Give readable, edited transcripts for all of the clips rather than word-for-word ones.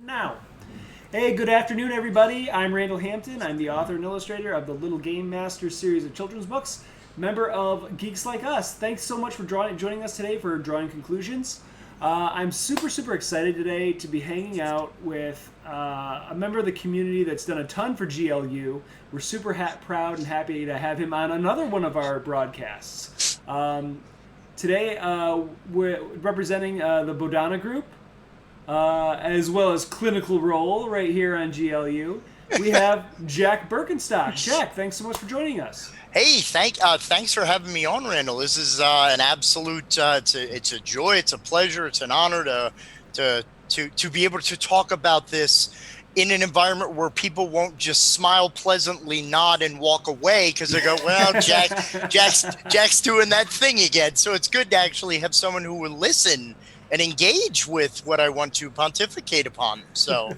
Now. Hey, good afternoon, everybody. I'm Randall Hampton. I'm the author and illustrator of the Little Game Masters series of children's books, member of Geeks Like Us. Thanks so much for joining us today for Drawing Conclusions. I'm super excited today to be hanging out with a member of the community that's done a ton for GLU. We're super proud and happy to have him on another one of our broadcasts. Today, we're representing the Bodana Group, as well as Clinical Role right here on GLU. We have Jack Berkenstock. Jack, thanks so much for joining us. Hey, thanks for having me on, Randall. This is an absolute. It's a joy. It's a pleasure. It's an honor to be able to talk about this in an environment where people won't just smile pleasantly, nod, and walk away because they go, "Well, Jack's doing that thing again." So it's good to actually have someone who will listen and engage with what I want to pontificate upon. So,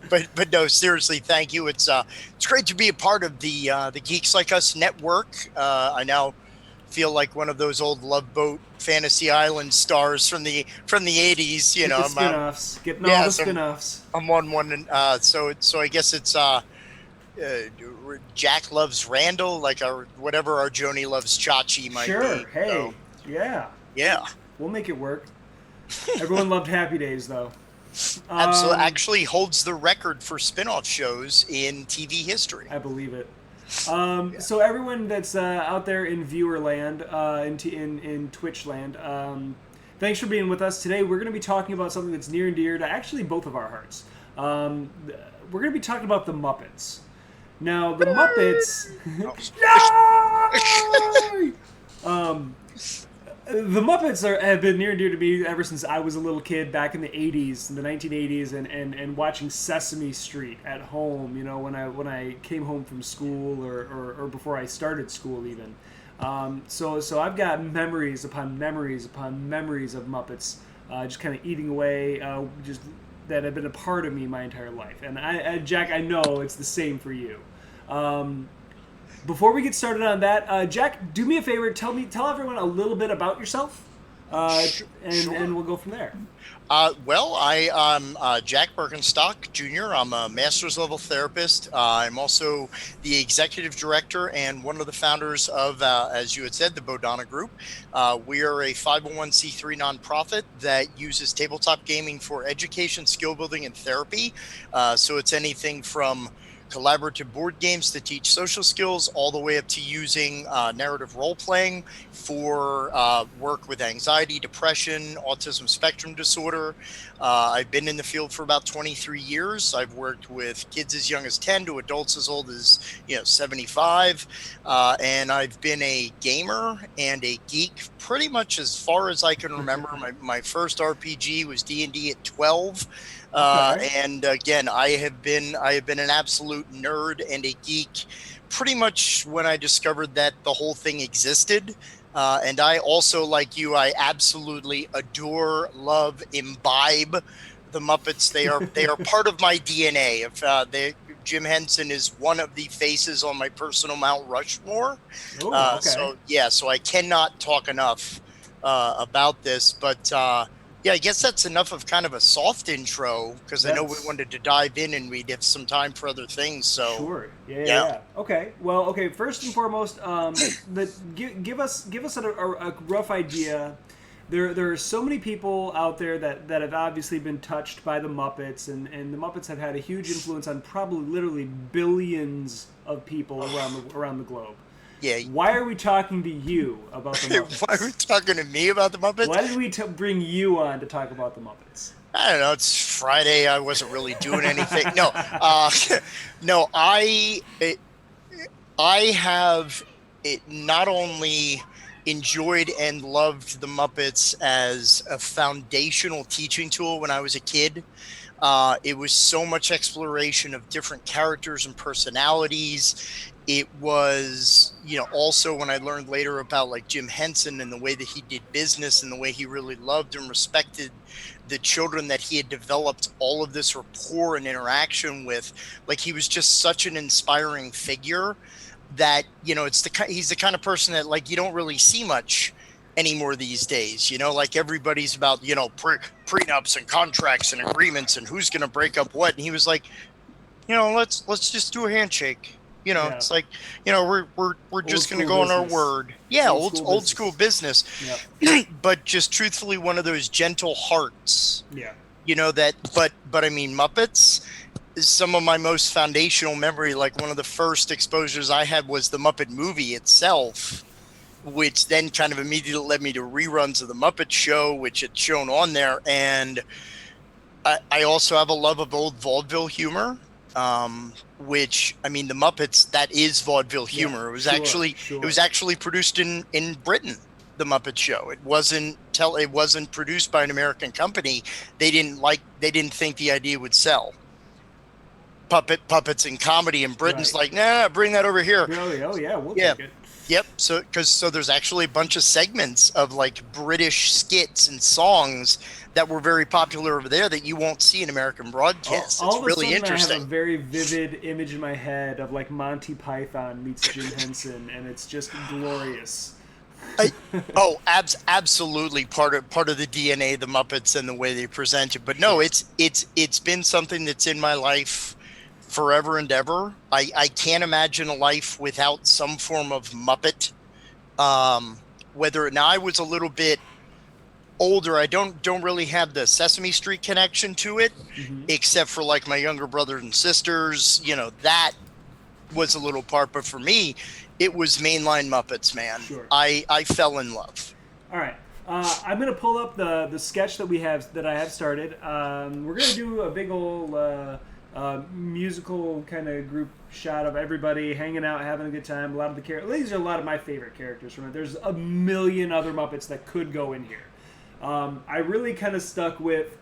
but no, seriously, thank you. It's great to be a part of the Geeks Like Us network. I now feel like one of those old Love Boat Fantasy Island stars from the 80s. You know, spin-offs, getting all the spin-offs. I'm on one, and so I guess it's Jack loves Randall, like our whatever our Joni loves Chachi might be. Sure. Hey. So, Yeah. We'll make it work. Everyone loved Happy Days, though. Absolutely. Actually holds the record for spin-off shows in TV history. I believe it. So everyone that's out there in viewer land, in Twitch land, thanks for being with us today. We're going to be talking about something that's near and dear to actually both of our hearts. We're going to be talking about the Muppets. Now, the Muppets... The Muppets have been near and dear to me ever since I was a little kid back in the 80s, in the 1980s, and watching Sesame Street at home, you know, when I came home from school or before I started school even. So I've got memories upon memories upon memories of Muppets just kind of eating away, just that have been a part of me my entire life. And Jack, I know it's the same for you. Before we get started on that, Jack, do me a favor. Tell everyone a little bit about yourself, Sure. and we'll go from there. Well, I'm Jack Berkenstock Jr. I'm a master's level therapist. I'm also the executive director and one of the founders of, as you had said, the Bodana Group. We are a 501c3 nonprofit that uses tabletop gaming for education, skill building, and therapy. So it's anything from collaborative board games to teach social skills, all the way up to using narrative role-playing for work with anxiety, depression, autism spectrum disorder. I've been in the field for about 23 years. I've worked with kids as young as 10 to adults as old as 75. And I've been a gamer and a geek pretty much as far as I can remember. My first RPG was D&D at 12. And again, I have been an absolute nerd and a geek pretty much when I discovered that the whole thing existed. And I also, like you, I absolutely adore, love, imbibe the Muppets. They are part of my DNA. Jim Henson is one of the faces on my personal Mount Rushmore. Ooh, okay. So I cannot talk enough about this, but yeah, I guess that's enough of kind of a soft intro because I know we wanted to dive in and we'd have some time for other things. So sure, yeah. Okay, well, First and foremost, give us a rough idea. There are so many people out there that have obviously been touched by the Muppets, and the Muppets have had a huge influence on probably literally billions of people around the globe. Yeah. Why are we talking to you about the Muppets? Why are we talking to me about the Muppets? Why did we bring you on to talk about the Muppets? I don't know. It's Friday. I wasn't really doing anything. No, I have not only enjoyed and loved the Muppets as a foundational teaching tool when I was a kid. It was so much exploration of different characters and personalities. It was, also when I learned later about like Jim Henson and the way that he did business and the way he really loved and respected the children that he had developed all of this rapport and interaction with. Like, he was just such an inspiring figure that, he's the kind of person that, like, you don't really see much anymore these days. Like everybody's about, prenups and contracts and agreements and who's going to break up what. And he was like, let's just do a handshake. Yeah. It's like, we're just going to go on our word. Yeah, old school business. Yep. But just truthfully, one of those gentle hearts. Yeah. But I mean, Muppets is some of my most foundational memory. Like one of the first exposures I had was the Muppet movie itself, which then kind of immediately led me to reruns of the Muppet Show, which had shown on there. And I also have a love of old vaudeville humor, which, I mean, the Muppets, that is vaudeville humor. Yeah, it was actually produced in Britain, the Muppet Show. It wasn't produced by an American company. They didn't think the idea would sell. Puppets and comedy, and Britain's like, nah, bring that over here. Really? Oh yeah, we'll take it. Yep. So there's actually a bunch of segments of like British skits and songs that were very popular over there that you won't see in American broadcasts. It's really interesting. I have a very vivid image in my head of like Monty Python meets Jim Henson, and it's just glorious. Absolutely part of the DNA of the Muppets and the way they present it. But no, it's been something that's in my life forever and ever. I can't imagine a life without some form of Muppet. Now I was a little bit older. I don't really have the Sesame Street connection to it, except for like my younger brothers and sisters. That was a little part, but for me, it was mainline Muppets, man. Sure. I fell in love. All right. I'm gonna pull up the sketch that I have started. We're gonna do a big old musical kind of group shot of everybody hanging out, having a good time. A lot of these are a lot of my favorite characters from it. There's a million other Muppets that could go in here. I really kind of stuck with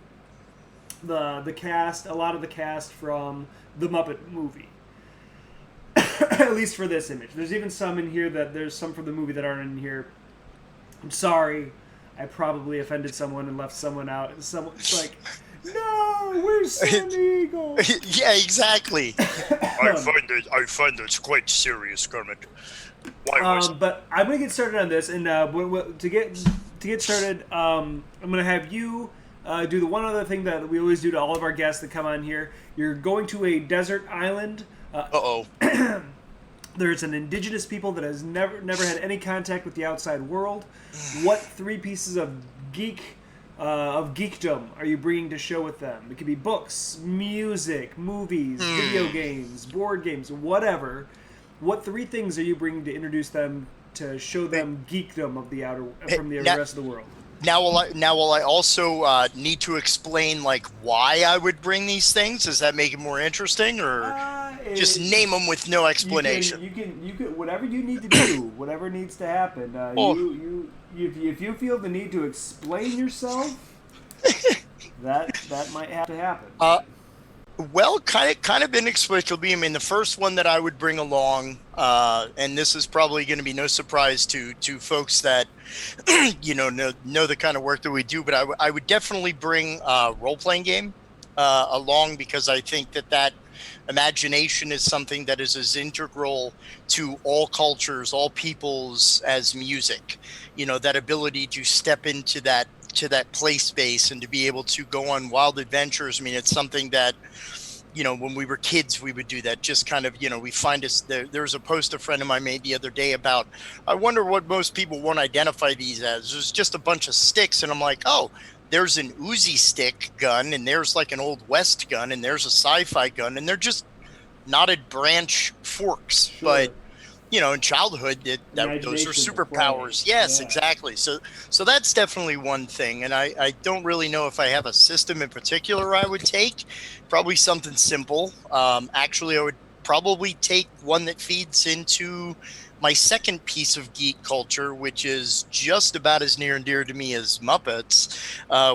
the cast, a lot of the cast from the Muppet movie. At least for this image. There's even some in here there's some from the movie that aren't in here. I'm sorry. I probably offended someone and left someone out. It's like, no, where's San Eagle? Yeah, exactly. I find it quite serious, Kermit. But I'm gonna get started on this, and to get started, I'm gonna have you do the one other thing that we always do to all of our guests that come on here. You're going to a desert island. There's an indigenous people that has never had any contact with the outside world. What three pieces of geekdom are you bringing to show with them? It could be books, music, movies, video games, board games, whatever. What three things are you bringing to introduce them to show them geekdom of the rest of the world? Now will I also need to explain like why I would bring these things? Does that make it more interesting, or just name them with no explanation? You can whatever you need to do, whatever needs to happen. If you feel the need to explain yourself, that might have to happen. Well, kind of inexplicably. I mean, the first one that I would bring along, and this is probably going to be no surprise to folks that know the kind of work that we do, but I would definitely bring a role-playing game along, because I think that imagination is something that is as integral to all cultures, all peoples as music. That ability to step into that play space and to be able to go on wild adventures. I mean, it's something that, when we were kids, we would do that. Just kind of, we find us there. There was a post a friend of mine made the other day about, I wonder what most people won't identify these as. There's just a bunch of sticks. And I'm like, oh, there's an Uzi stick gun, and there's like an Old West gun, and there's a sci-fi gun, and they're just knotted branch forks. Sure. But in childhood, those are superpowers. Yes, yeah. Exactly. So that's definitely one thing. And I don't really know if I have a system in particular I would take. Probably something simple. Actually, I would probably take one that feeds into my second piece of geek culture, which is just about as near and dear to me as Muppets,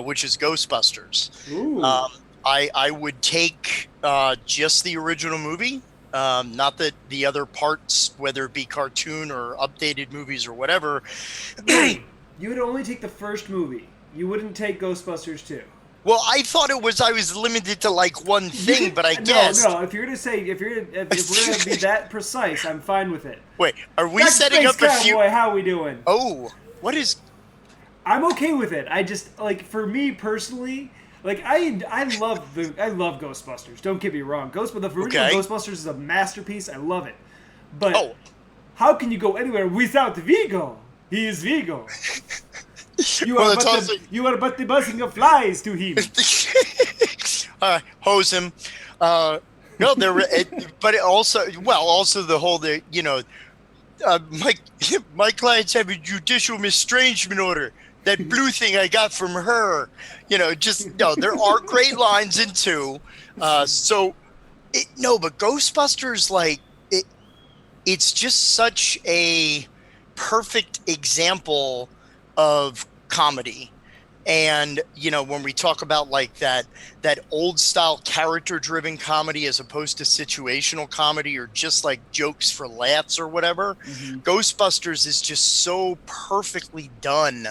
which is Ghostbusters. I would take just the original movie. Not that the other parts, whether it be cartoon or updated movies or whatever. You would only take the first movie. You wouldn't take Ghostbusters 2. Well, I thought I was limited to like one thing, but I guess no. If we're gonna be that precise, I'm fine with it. Wait, are we setting up a few? Cowboy, how are we doing? Oh, what is I'm okay with it. I just like for me personally, like I love Ghostbusters. Don't get me wrong. The original Okay. Ghostbusters is a masterpiece. I love it. But Oh, how can you go anywhere without Vigo? He is Vigo. well, it's also You are but the buzzing of flies to him. hose him. No, but it also, also the whole, my clients have a judicial mistrangement order. That blue thing I got from her, there are great lines in two. But Ghostbusters, it's just such a perfect example of comedy. And when we talk about like that old style character driven comedy as opposed to situational comedy or just like jokes for laughs or whatever, Ghostbusters is just so perfectly done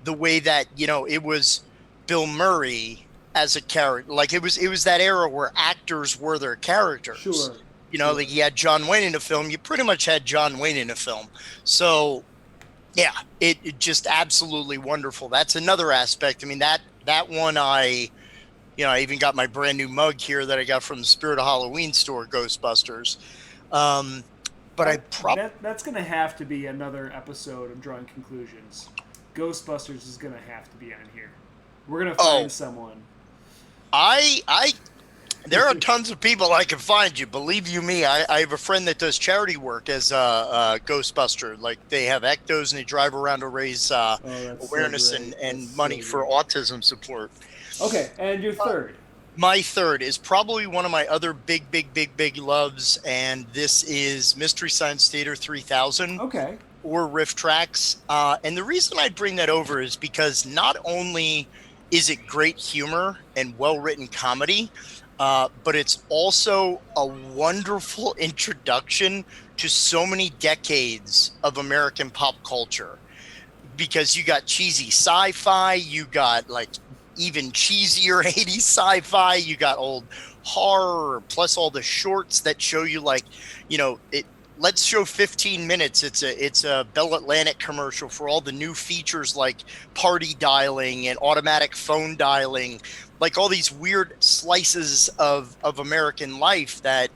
the way that it was Bill Murray as a character. Like it was that era where actors were their characters. Sure. Like you had John Wayne in a film, you pretty much had John Wayne in a film. So yeah, it just absolutely wonderful. That's another aspect. I mean, that one I even got my brand new mug here that I got from the Spirit of Halloween store, Ghostbusters. That's going to have to be another episode of Drawing Conclusions. Ghostbusters is going to have to be on here. We're going to find someone. There are tons of people I can find you. Believe you me, I have a friend that does charity work as a Ghostbuster. Like they have ectos and they drive around to raise awareness and money for autism support. Okay, and your third? My third is probably one of my other big loves, and this is Mystery Science Theater 3000. Okay. Or Riff Tracks. And the reason I bring that over is because not only is it great humor and well-written comedy, but it's also a wonderful introduction to so many decades of American pop culture. Because you got cheesy sci-fi, you got like even cheesier 80s sci-fi, you got old horror, plus all the shorts that show you let's show 15 minutes. It's a Bell Atlantic commercial for all the new features like party dialing and automatic phone dialing, like all these weird slices of American life that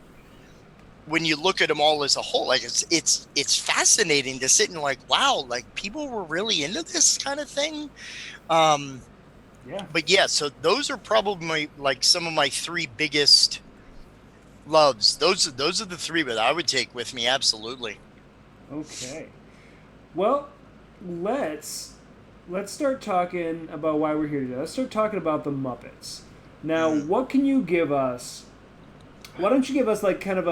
when you look at them all as a whole, like it's fascinating to sit and like, wow, like people were really into this kind of thing. Yeah. But yeah, so those are probably like some of my three biggest loves. Those are the three that I would take with me. Absolutely. Okay. Well, let's start talking about why we're here today. Let's start talking about the Muppets. Now, what can you give us? Why don't you give us like kind of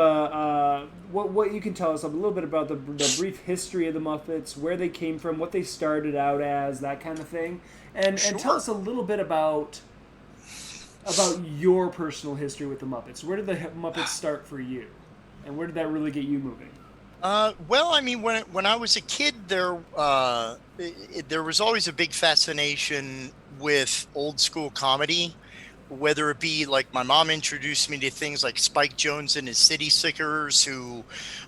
what you can tell us a little bit about the brief history of the Muppets, where they came from, what they started out as, that kind of thing, and tell us a little bit about your personal history with the Muppets. Where did the Muppets start for you, and where did that really get you moving? Well, I mean, when I was a kid, there was always a big fascination with old school comedy, whether it be like my mom introduced me to things like Spike Jonze and his City Slickers, who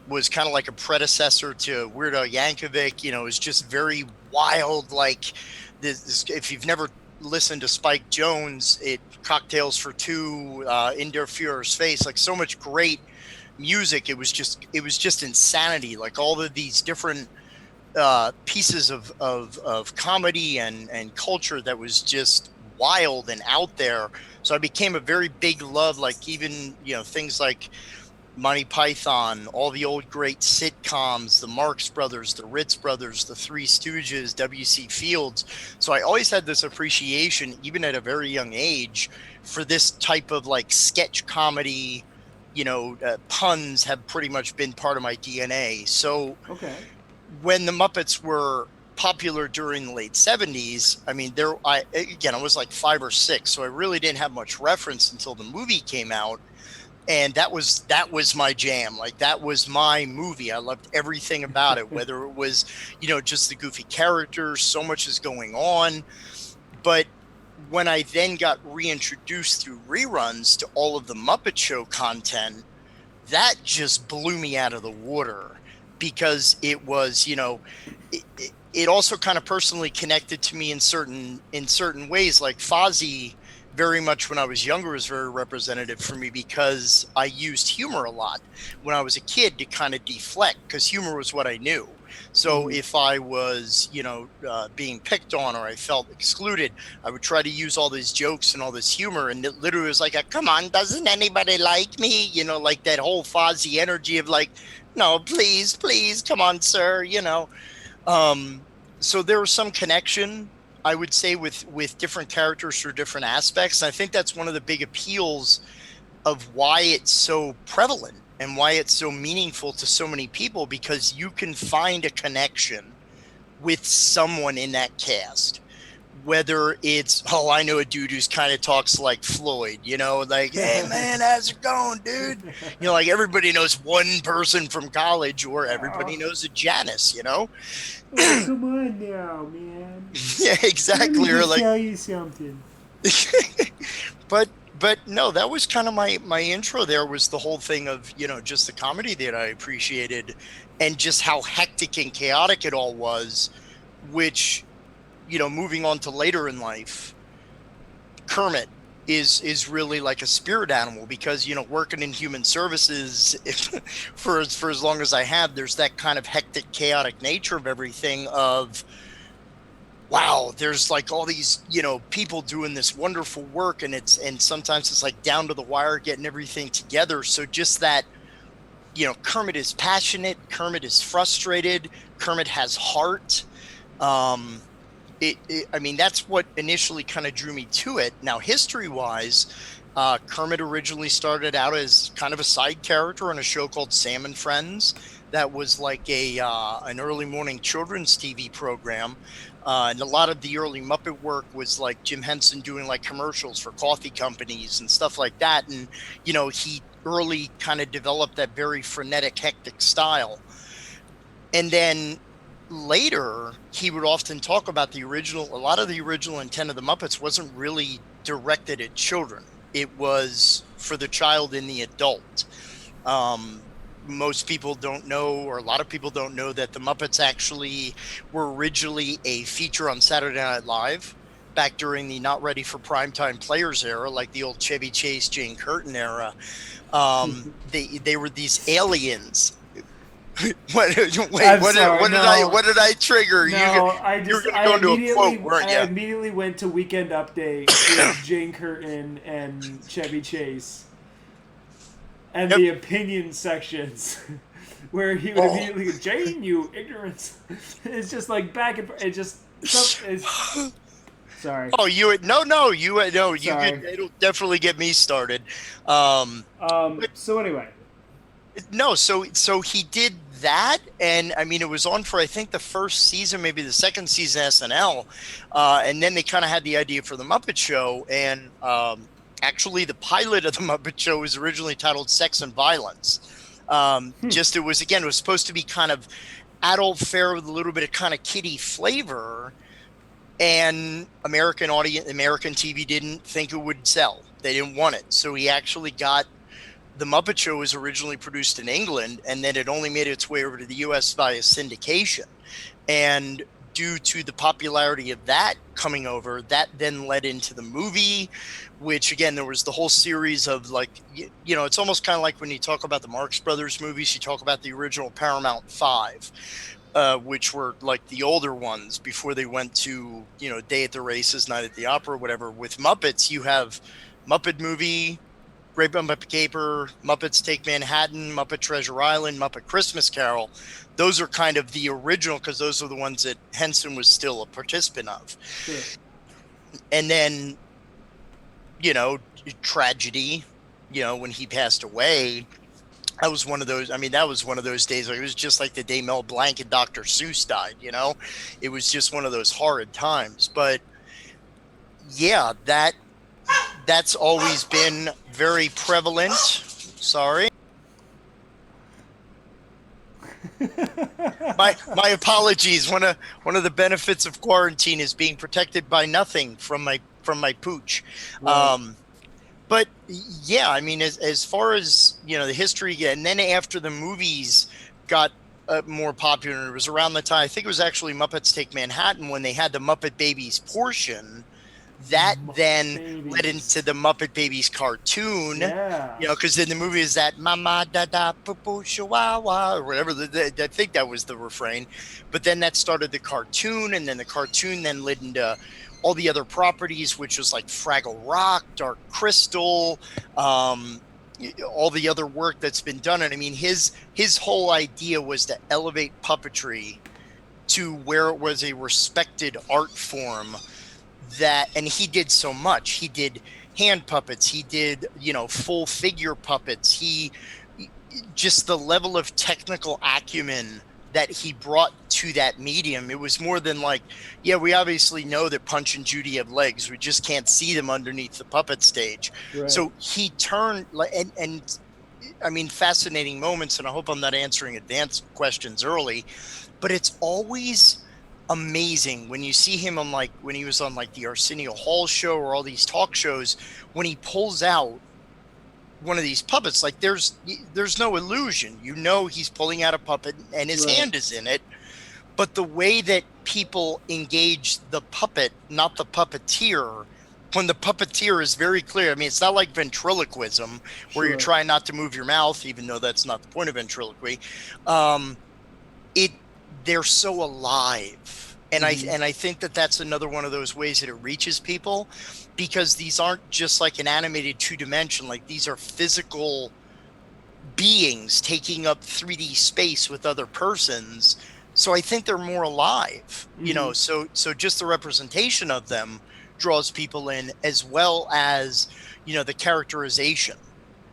was kind of like a predecessor to Weird Al Yankovic. It was just very wild. Like this, if you've never listened to Spike Jonze, Cocktails for Two, In Der Fuhrer's Face, like so much great music. It was just insanity. Like all of these different pieces of comedy and culture that was just wild and out there. So I became a very big love, like even things like Monty Python, all the old great sitcoms, the Marx Brothers, the Ritz Brothers, the Three Stooges, W.C. Fields. So I always had this appreciation, even at a very young age, for this type of like sketch comedy. Puns have pretty much been part of my DNA. So when the Muppets were popular during the late 70s, I mean, I was like 5 or 6, so I really didn't have much reference until the movie came out. And that was my jam. Like that was my movie. I loved everything about it, whether it was, just the goofy characters, so much is going on. But when I then got reintroduced through reruns to all of the Muppet Show content, that just blew me out of the water. because it was, it also kind of personally connected to me in certain ways. Like Fozzie, very much when I was younger, was very representative for me because I used humor a lot when I was a kid to kind of deflect, because humor was what I knew. So if I was, being picked on or I felt excluded, I would try to use all these jokes and all this humor. And it literally was like, come on, doesn't anybody like me? Like that whole Fozzie energy of like, no, please, please, come on, sir, so there was some connection, I would say, with different characters for different aspects. And I think that's one of the big appeals of why it's so prevalent and why it's so meaningful to so many people, because you can find a connection with someone in that cast. Whether it's, I know a dude who's kind of talks like Floyd, like, hey man, how's it going, dude? Like everybody knows one person from college, or everybody knows a Janice, Oh, come on now, man. Yeah, exactly. Let me Or like, tell you something. but no, that was kind of my intro. There was the whole thing of, just the comedy that I appreciated, and just how hectic and chaotic it all was, which, moving on to later in life, Kermit is really like a spirit animal, because, working in human services for as long as I have, there's that kind of hectic, chaotic nature of everything of, wow, there's like all these, people doing this wonderful work, and sometimes it's like down to the wire getting everything together. So just that, Kermit is passionate, Kermit is frustrated, Kermit has heart. I mean, that's what initially kind of drew me to it. Now, history-wise, Kermit originally started out as kind of a side character on a show called Sam and Friends. That was like an early morning children's TV program. And a lot of the early Muppet work was like Jim Henson doing like commercials for coffee companies and stuff like that. And, he early kind of developed that very frenetic, hectic style. And then later, he would often talk about a lot of the original intent of the Muppets wasn't really directed at children. It was for the child and the adult. Most people don't know, or a lot of people don't know, that the Muppets actually were originally a feature on Saturday Night Live back during the not ready for primetime players era, like the old Chevy Chase, Jane Curtin era. They were these aliens. What did I trigger? No, you're going to go into a quote, weren't you? I immediately went to Weekend Update with Jane Curtin and Chevy Chase, and the opinion sections, where he would immediately go, Jane, you ignorance. It's just like back and forth. It just sorry. Oh, it'll definitely get me started. So anyway. No, so he did that, and I mean, it was on for, I think, the first season, maybe the second season SNL, and then they kind of had the idea for the Muppet Show, and actually the pilot of the Muppet Show was originally titled Sex and Violence. It was supposed to be kind of adult fare with a little bit of kind of kiddie flavor, and American TV didn't think it would sell. They didn't want it, so he actually got. The Muppet Show was originally produced in England, and then it only made its way over to the US via syndication. And due to the popularity of that coming over, that then led into the movie, which, again, there was the whole series of, like, it's almost kind of like when you talk about the Marx Brothers movies, you talk about the original Paramount 5, which were like the older ones before they went to, Day at the Races, Night at the Opera, whatever. With Muppets, you have Muppet Movie, Great Muppet Caper, Muppets Take Manhattan, Muppet Treasure Island, Muppet Christmas Carol. Those are kind of the original, because those are the ones that Henson was still a participant of. Sure. And then, tragedy, when he passed away, that was one of those days. Like, it was just like the day Mel Blanc and Dr. Seuss died, It was just one of those horrid times. But yeah, that's always been very prevalent. Sorry. My apologies. One of the benefits of quarantine is being protected by nothing from my pooch. Right. But yeah, I mean, as far as the history, and then after the movies got more popular. It was around the time, I think it was actually Muppets Take Manhattan, when they had the Muppet Babies portion that then led into the Muppet Babies cartoon. Yeah. Because in the movie is that mama da da poo poo chihuahua or whatever. I think that was the refrain. But then that started the cartoon, and then the cartoon then led into all the other properties, which was like Fraggle Rock, Dark Crystal, all the other work that's been done. And I mean, his whole idea was to elevate puppetry to where it was a respected art form. And he did so much. He did hand puppets. He did, full figure puppets. He just the level of technical acumen that he brought to that medium. It was more than like, yeah, we obviously know that Punch and Judy have legs. We just can't see them underneath the puppet stage. Right. So he turned and I mean, fascinating moments. And I hope I'm not answering advanced questions early, but it's always amazing when you see him on when he was on the Arsenio Hall show or all these talk shows, when he pulls out one of these puppets, there's no illusion. He's pulling out a puppet and his hand is in it. But the way that people engage the puppet, not the puppeteer, when the puppeteer is very clear. I mean, it's not like ventriloquism where you're trying not to move your mouth, even though that's not the point of ventriloquy. They're so alive. And I think that that's another one of those ways that it reaches people, because these aren't just like an animated 2-dimension, these are physical beings taking up 3D space with other persons. So I think they're more alive, so just the representation of them draws people in, as well as, the characterization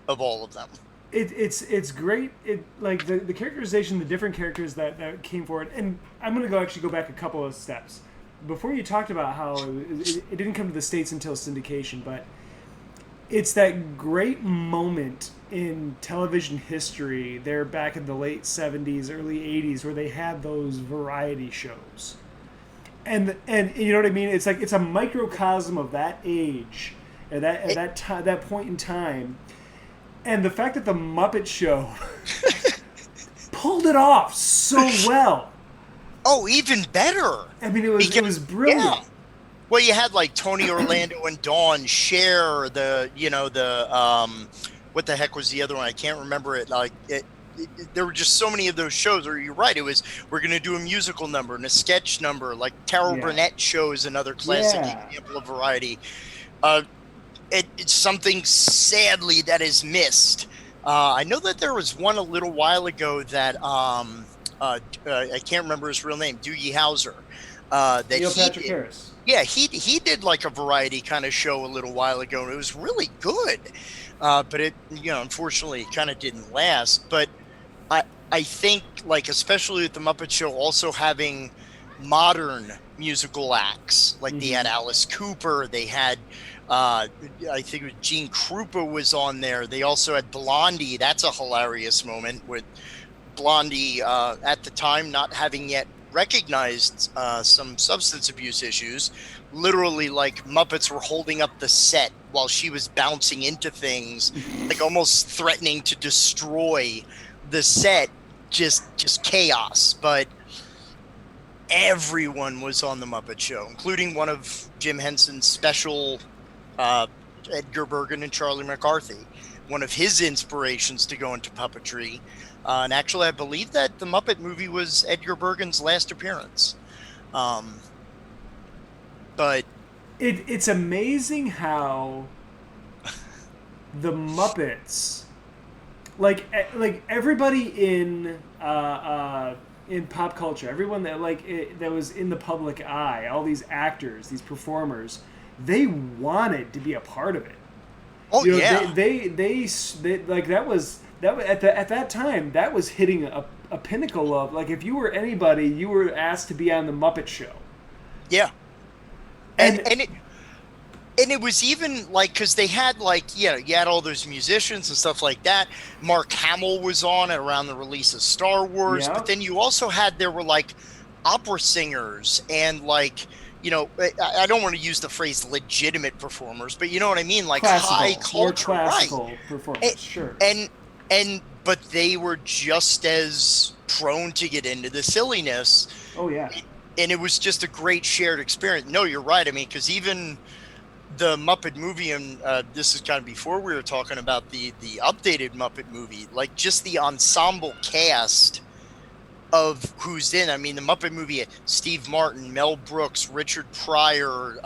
of all of them. It's great. The characterization, the different characters that came forward, and I'm going to go back a couple of steps. Before you talked about how it didn't come to the States until syndication, but it's that great moment in television history there back in the late 70s, early 80s, where they had those variety shows. And you know what I mean? It's it's a microcosm of that age, at that point in time. And the fact that the Muppet Show pulled it off so well. Oh, even better. I mean, it was brilliant. Yeah. Well, you had Tony Orlando and Dawn share what the heck was the other one? I can't remember it. There were just so many of those shows. Or you're right. It was, we're going to do a musical number and a sketch number. Carol Burnett Show is another classic example of variety. It's something sadly that is missed. I know that there was one a little while ago that I can't remember his real name, Doogie Howser. Neil Patrick Harris. Yeah, he did a variety kind of show a little while ago, and it was really good. But it, unfortunately, it kind of didn't last. But I think, especially with the Muppet Show also having modern musical acts, they had Alice Cooper, they had I think it was Gene Krupa was on there. They also had Blondie. That's a hilarious moment with Blondie at the time not having yet recognized some substance abuse issues. Literally, Muppets were holding up the set while she was bouncing into things, almost threatening to destroy the set. Just chaos. But everyone was on the Muppet Show, including one of Jim Henson's special Edgar Bergen and Charlie McCarthy, one of his inspirations to go into puppetry. And actually, I believe that the Muppet movie was Edgar Bergen's last appearance. But it's amazing how the Muppets, everybody in pop culture, everyone that that was in the public eye, all these actors, these performers, they wanted to be a part of it. Oh, yeah. They that was at that time, that was hitting a pinnacle of, if you were anybody, you were asked to be on the Muppet Show. Yeah. And it was even because they had you had all those musicians and stuff like that. Mark Hamill was on around the release of Star Wars, but then you also had, there were opera singers and I don't want to use the phrase legitimate performers, but you know what I mean? Classical, high culture, classical right? Performers, sure. And but they were just as prone to get into the silliness. Oh yeah. And it was just a great shared experience. No, you're right. I mean, because even the Muppet movie, and this is kind of before we were talking about the updated Muppet movie, like just the ensemble cast of who's in. I mean, the Muppet movie: Steve Martin, Mel Brooks, Richard Pryor,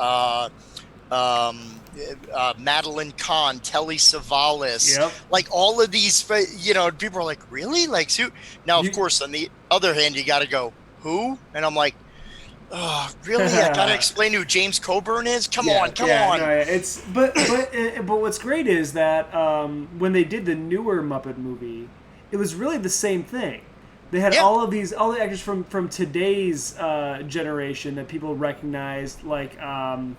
Madeline Kahn, Telly Savalas, Yep. like all of these. People are like, really? Like, now, of course, on the other hand, you got to go, who? And I'm like, oh, really? I gotta explain who James Coburn is? Come on. No, it's but what's great is that when they did the newer Muppet movie, it was really the same thing. They had Yeah. all the actors from today's generation that people recognized, like I'm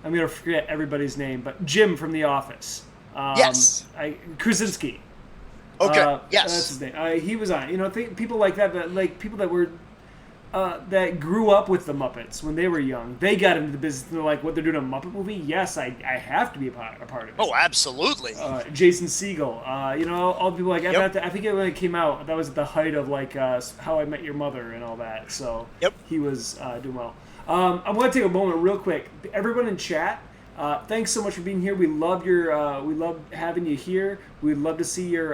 gonna forget everybody's name, but Jim from The Office. Yes. Krasinski. Okay. Yes. That's his name. He was on. People like that, like people that were that grew up with the Muppets when they were young. They got into the business. And they're like, what they're doing a Muppet movie? Yes, I have to be a part of it. Oh, absolutely. Jason Segel. All the people like Yep. I think when it came out, that was at the height of like How I Met Your Mother and all that. So Yep. he was doing well. I'm going to take a moment real quick. Everyone in chat, thanks so much for being here. We love we love having you here. We'd love to see your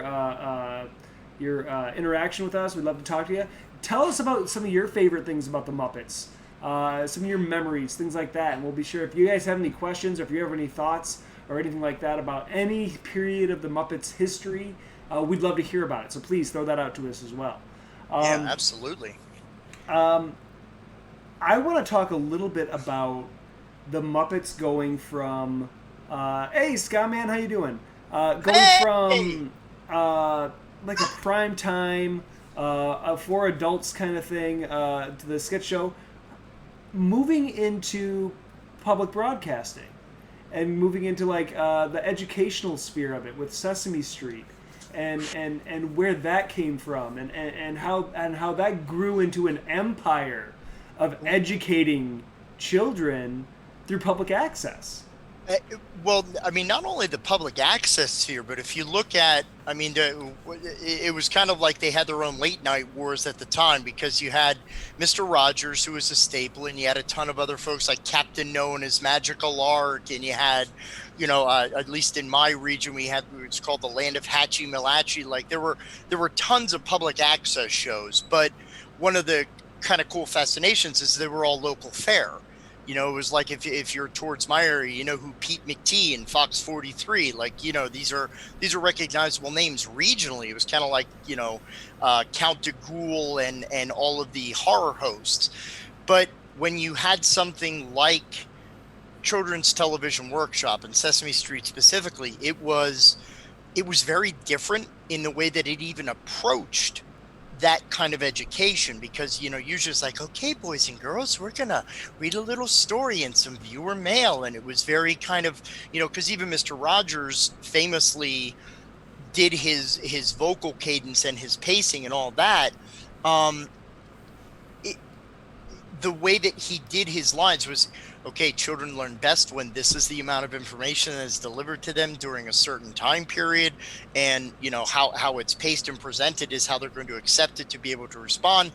interaction with us. We'd love to talk to you. Tell us about some of your favorite things about the Muppets, some of your memories, things like that. And we'll be sure if you guys have any questions or if you have any thoughts or anything like that about any period of the Muppets' history, we'd love to hear about it. So please throw that out to us as well. Yeah, absolutely. I want to talk a little bit about the Muppets going from, hey, Skyman, how you doing? From like a prime time, for adults kind of thing, to the sketch show, moving into public broadcasting, and moving into like the educational sphere of it with Sesame Street, and where that came from, and how that grew into an empire of educating children through public access. Well, I mean, not only the public access sphere, but if you look at, I mean, it was kind of like they had their own late night wars at the time, because you had Mr. Rogers, who was a staple, and you had a ton of other folks like Captain No and his Magical Lark, and you had, at least in my region, it's called the Land of Hatchie Malachi. Like there were tons of public access shows, but one of the kind of cool fascinations is they were all local fare. It was like if you're towards my area, you know who Pete McTee and Fox 43, like, these are recognizable names regionally. It was kind of like, Count de Ghoul and all of the horror hosts. But when you had something like Children's Television Workshop and Sesame Street specifically, it was very different in the way that it even approached that kind of education, because usually it's like, okay, boys and girls, we're gonna read a little story and some viewer mail, and it was very kind of, because even Mr. Rogers famously did his vocal cadence and his pacing and all that. The way that he did his lines was, okay, children learn best when this is the amount of information that is delivered to them during a certain time period, and how it's paced and presented is how they're going to accept it to be able to respond.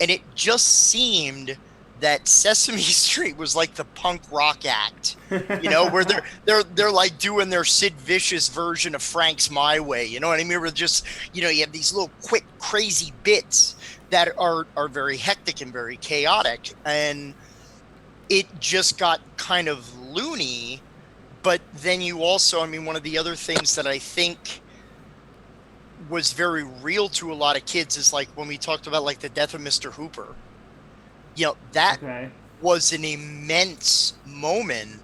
And it just seemed that Sesame Street was like the punk rock act, where they're like doing their Sid Vicious version of Frank's My Way, you know what I mean? Where just, you have these little quick, crazy bits that are very hectic and very chaotic. And it just got kind of loony. But then you also, I mean, one of the other things that I think was very real to a lot of kids is like when we talked about like the death of Mr. Hooper, that was an immense moment.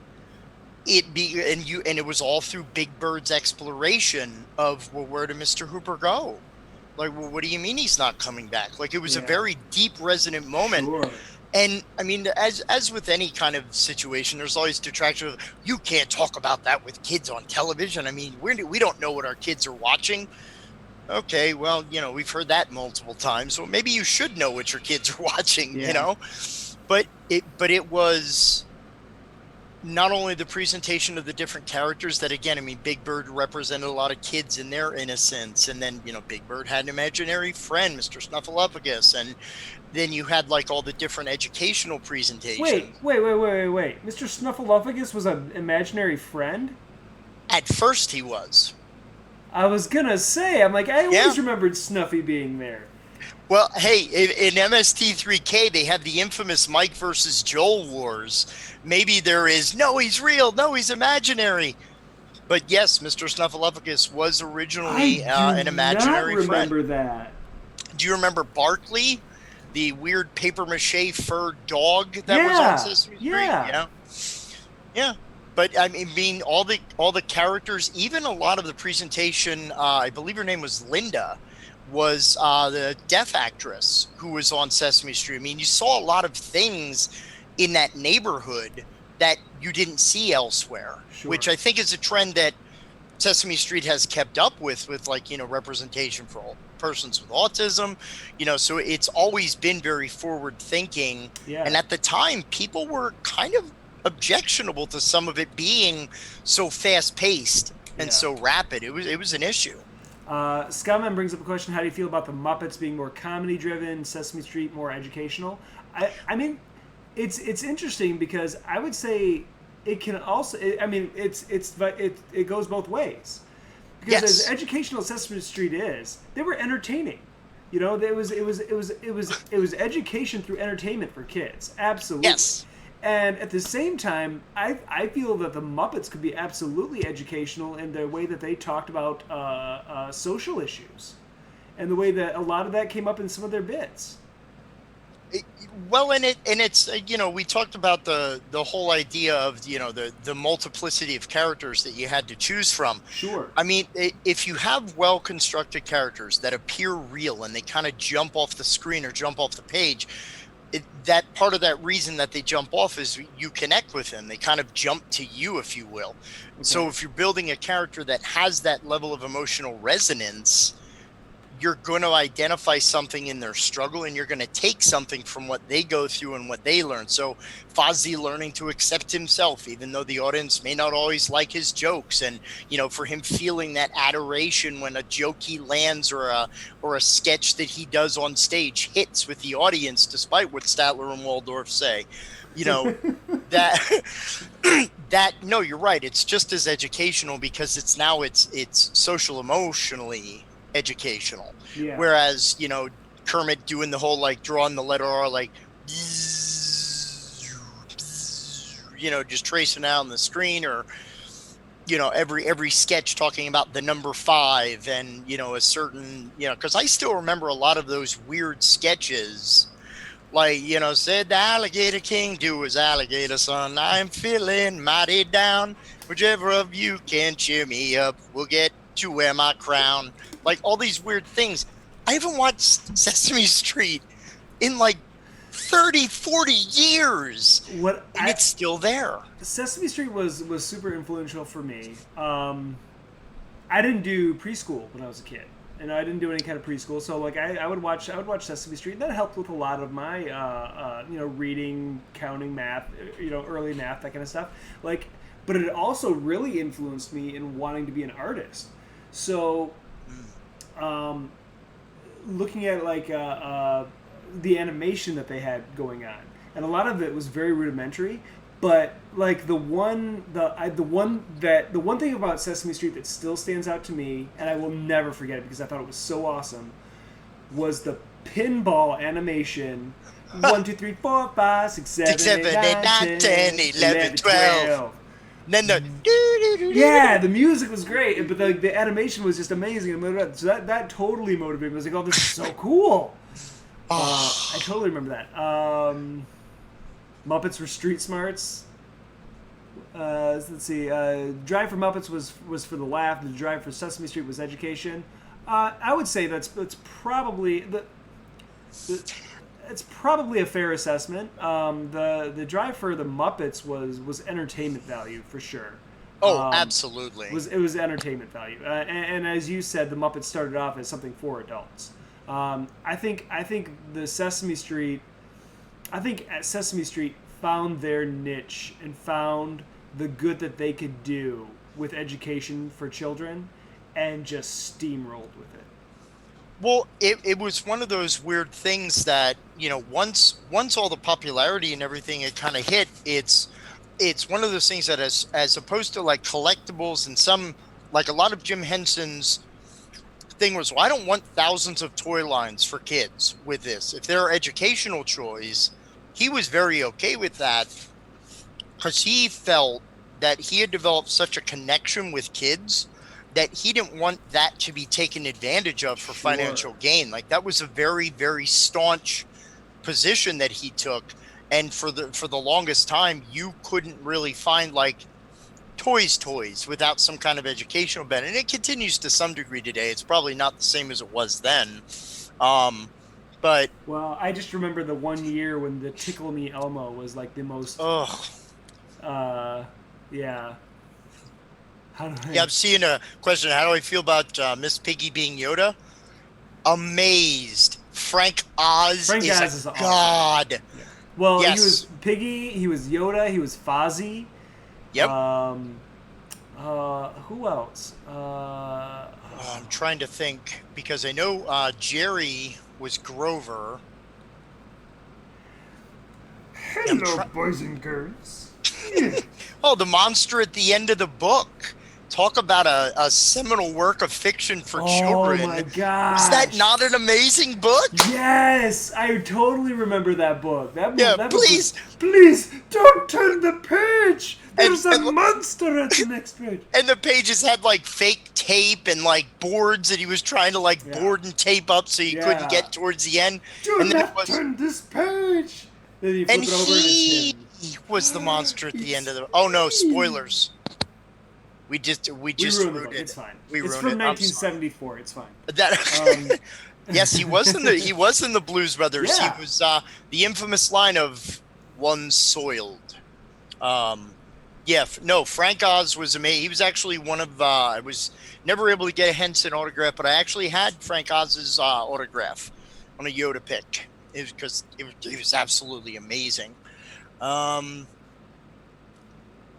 And it was all through Big Bird's exploration of, well, where did Mr. Hooper go? Like, well, what do you mean he's not coming back? Like, it was a very deep, resonant moment. Sure. And I mean, as with any kind of situation, there's always detraction. You can't talk about that with kids on television. I mean, we don't know what our kids are watching. Okay, well, we've heard that multiple times. So maybe you should know what your kids are watching, But it was not only the presentation of the different characters that, again, I mean, Big Bird represented a lot of kids in their innocence, and then, Big Bird had an imaginary friend, Mr. Snuffleupagus, and then you had like all the different educational Wait, presentations. wait, wait, wait, wait, wait. Mr. Snuffleupagus was an imaginary friend? At first he was. I was gonna say, I'm like, I Yeah. always remembered Snuffy being there. Well, hey, in MST3K, they have the infamous Mike versus Joel wars. Maybe there is, no, he's real, no, he's imaginary. But yes, Mr. Snuffleupagus was I originally do an not imaginary friend. remember that. Do you remember Barkley, the weird paper mache fur dog that was on Yeah, Sesame Street? yeah. Yeah, yeah. But I mean, all the characters, even a lot of the presentation. I believe her name was Linda, was the deaf actress who was on Sesame Street. I mean, you saw a lot of things in that neighborhood that you didn't see elsewhere, Sure. which I think is a trend that Sesame Street has kept up with like, representation for all persons with autism, so it's always been very forward thinking. Yeah. And at the time, people were kind of objectionable to some of it being so fast paced and Yeah. so rapid. It was an issue. Skyman brings up a question: how do you feel about the Muppets being more comedy driven, Sesame Street more educational? I mean, it's interesting because I would say it can also. I mean, it goes both ways. Because Yes. as educational as Sesame Street is, they were entertaining. It was education through entertainment for kids. Absolutely. Yes. And at the same time, I feel that the Muppets could be absolutely educational in the way that they talked about social issues, and the way that a lot of that came up in some of their bits. Well, it's we talked about the whole idea of the multiplicity of characters that you had to choose from. Sure. I mean, if you have well constructed characters that appear real and they kind of jump off the screen or jump off the page, that part of that reason that they jump off is you connect with them. They kind of jump to you, if you will. Okay. So if you're building a character that has that level of emotional resonance, you're going to identify something in their struggle, and you're going to take something from what they go through and what they learn. So Fozzie learning to accept himself, even though the audience may not always like his jokes, and for him feeling that adoration when a joke he lands or a sketch that he does on stage hits with the audience, despite what Statler and Waldorf say. That no, you're right. It's just as educational because it's social emotionally educational. Yeah. Whereas, Kermit doing the whole like drawing the letter R, like just tracing out on the screen, or every sketch talking about the number 5 and a certain because I still remember a lot of those weird sketches. Like, said the alligator king to his alligator son, I'm feeling mighty down. Whichever of you can cheer me up, we'll get to wear my crown. Like all these weird things. I haven't watched Sesame Street in like 30, 40 years. It's still there. Sesame Street was super influential for me. I didn't do preschool when I was a kid, and I didn't do any kind of preschool. So like I would watch Sesame Street, and that helped with a lot of my reading, counting, math, early math, that kind of stuff. Like, but it also really influenced me in wanting to be an artist. So, looking at like the animation that they had going on, and a lot of it was very rudimentary. But like the one thing about Sesame Street that still stands out to me, and I will never forget it because I thought it was so awesome, was the pinball animation. 1, 2, 3, 4, 5, 6, 7, 8, 9, 10, 11, 12. And then Yeah, the music was great, but the animation was just amazing. So that totally motivated me. I was like, oh, this is so cool. I totally remember that. Muppets were street smarts. Let's see. Drive for Muppets was for the laugh. The Drive for Sesame Street was education. I would say that's probably it's probably a fair assessment. The Drive for the Muppets was entertainment value for sure. Oh, absolutely. It was entertainment value, and as you said, the Muppets started off as something for adults. I think the Sesame Street. I think Sesame Street found their niche and found the good that they could do with education for children and just steamrolled with it. Well, it was one of those weird things that, once all the popularity and everything had kind of hit, it's one of those things that as opposed to like collectibles and some, like a lot of Jim Henson's thing was, well, I don't want thousands of toy lines for kids with this. If there are educational toys, he was very okay with that because he felt that he had developed such a connection with kids that he didn't want that to be taken advantage of for financial gain. Like that was a very, very staunch position that he took. And for the longest time, you couldn't really find like toys without some kind of educational benefit. And it continues to some degree today. It's probably not the same as it was then. But well, I just remember the one year when the Tickle Me Elmo was like the most. Yeah. Yeah, I'm seeing a question. How do I feel about Miss Piggy being Yoda? Amazed. Frank Oz is a god. Yeah. Well, yes. He was Piggy, he was Yoda, he was Fozzie. Yep. Who else? I'm trying to think because I know Jerry was Grover. Hello, boys and girls. Oh, the monster at the end of the book. Talk about a seminal work of fiction for children. Oh my god! Is that not an amazing book? Yes, I totally remember that book. Please don't turn the page. There's a monster at the next page. And the pages had like fake tape and like boards that he was trying to board and tape up so you couldn't get towards the end. Do not turn this page. Then you flip it over and he was the monster at the end of the. Oh no! Spoilers. We just ruined it. It's fine. It's from 1974. It's fine. Yes, he was in the Blues Brothers. Yeah. He was the infamous line of "one soiled." Frank Oz was amazing. He was actually one of. I was never able to get a Henson autograph, but I actually had Frank Oz's autograph on a Yoda pick. It was because it was absolutely amazing.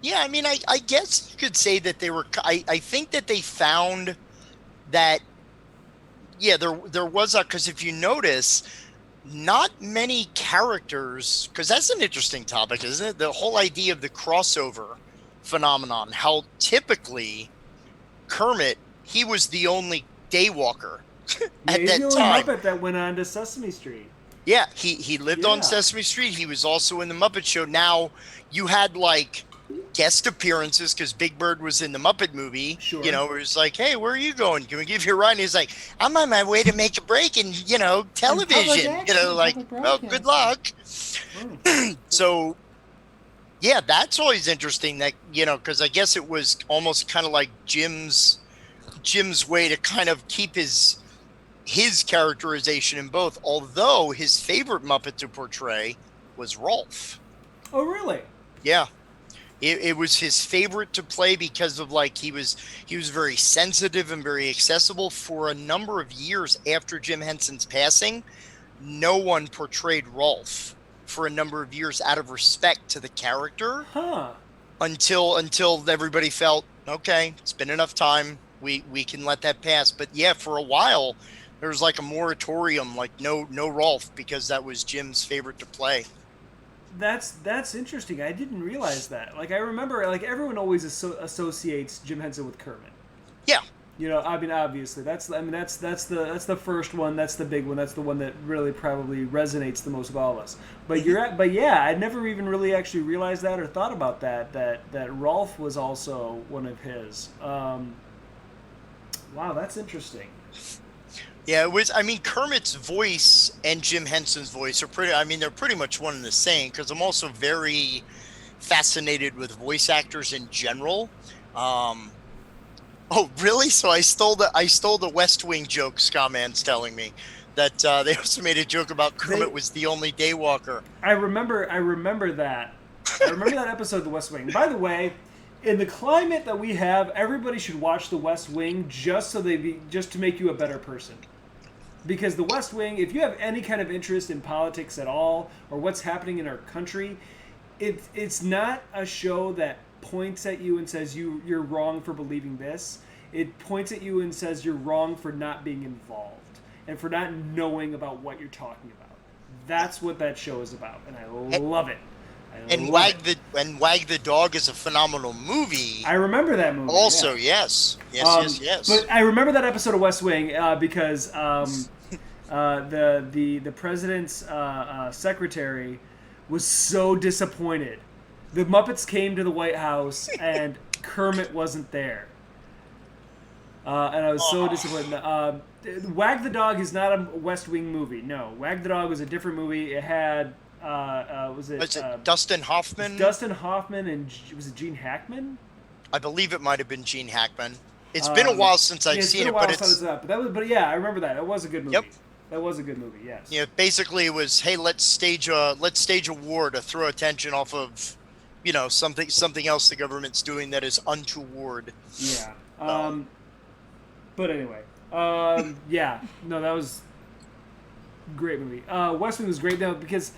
Yeah, I mean, I guess you could say that they were. I think that they found that. Yeah, there was because if you notice, not many characters. Because that's an interesting topic, isn't it? The whole idea of the crossover phenomenon. How typically Kermit, he was the only daywalker at that the only time. Muppet that went on to Sesame Street. Yeah, he lived on Sesame Street. He was also in the Muppet Show. Now you had like guest appearances because Big Bird was in the Muppet movie. Sure. Where it's like, hey, where are you going? Can we give you a ride? And he's like, I'm on my way to make a break in, television. Well, good luck. So, yeah, that's always interesting that, because I guess it was almost kind of like Jim's way to kind of keep his characterization in both, although his favorite Muppet to portray was Rolf. Oh, really? Yeah. It was his favorite to play because of he was very sensitive and very accessible. For a number of years after Jim Henson's passing, no one portrayed Rolf for a number of years out of respect to the character. Huh. Until everybody felt, okay, it's been enough time. We can let that pass. But yeah, for a while there was like a moratorium, no Rolf, because that was Jim's favorite to play. That's interesting. I didn't realize that. I remember, everyone always associates Jim Henson with Kermit. Yeah. Obviously, that's the first one. That's the big one. That's the one that really probably resonates the most with all of us. But yeah, I never even really actually realized that or thought about that Rolf was also one of his. Wow, that's interesting. Yeah, it was. I mean, Kermit's voice and Jim Henson's voice are pretty. I mean, they're pretty much one and the same. Because I'm also very fascinated with voice actors in general. Oh, really? So I stole the West Wing joke. Scottman's telling me that they also made a joke about Kermit was the only daywalker. I remember that. I remember that episode of The West Wing. By the way, in the climate that we have, everybody should watch The West Wing just to make you a better person. Because The West Wing, if you have any kind of interest in politics at all or what's happening in our country, it's not a show that points at you and says you're wrong for believing this. It points at you and says you're wrong for not being involved and for not knowing about what you're talking about. That's what that show is about, and I love it. And Wag the Dog is a phenomenal movie. I remember that movie. Also, yeah. yes. But I remember that episode of West Wing because the president's secretary was so disappointed. The Muppets came to the White House and Kermit wasn't there, and I was so disappointed. Wag the Dog is not a West Wing movie. No, Wag the Dog was a different movie. It had was it Dustin Hoffman? Dustin Hoffman and was it Gene Hackman? I believe it might have been Gene Hackman. It's been a while since I've seen it, but yeah, I remember that. It was a good movie. Yep. That was a good movie. Yes. Yeah, basically it was, hey, let's stage a war to throw attention off of, something else the government's doing that is untoward. Yeah. But anyway, yeah, no, that was a great movie. West Wing was great though because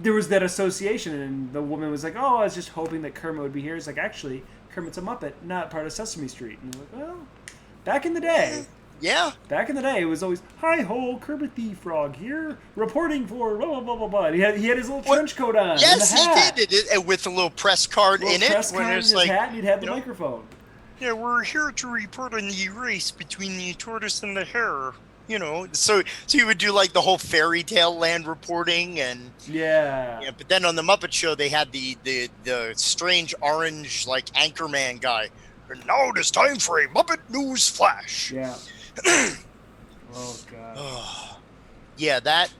there was that association, and the woman was like, "Oh, I was just hoping that Kermit would be here." It's like, actually, Kermit's a Muppet, not part of Sesame Street. And you're like, well, back in the day. Yeah. Back in the day, it was always, "Hi ho, Kermit the Frog here, reporting for blah blah blah blah blah." And he had his little trench coat on. Yes, and the hat. he did it with a little press card in it. Press card in his hat, and he'd have the microphone. Yeah, we're here to report on the race between the tortoise and the hare. So you would do like the whole fairy tale land reporting and yeah. But then on the Muppet Show they had the strange orange like anchorman guy. And now it is time for a Muppet News Flash. Yeah. Oh god. Yeah, that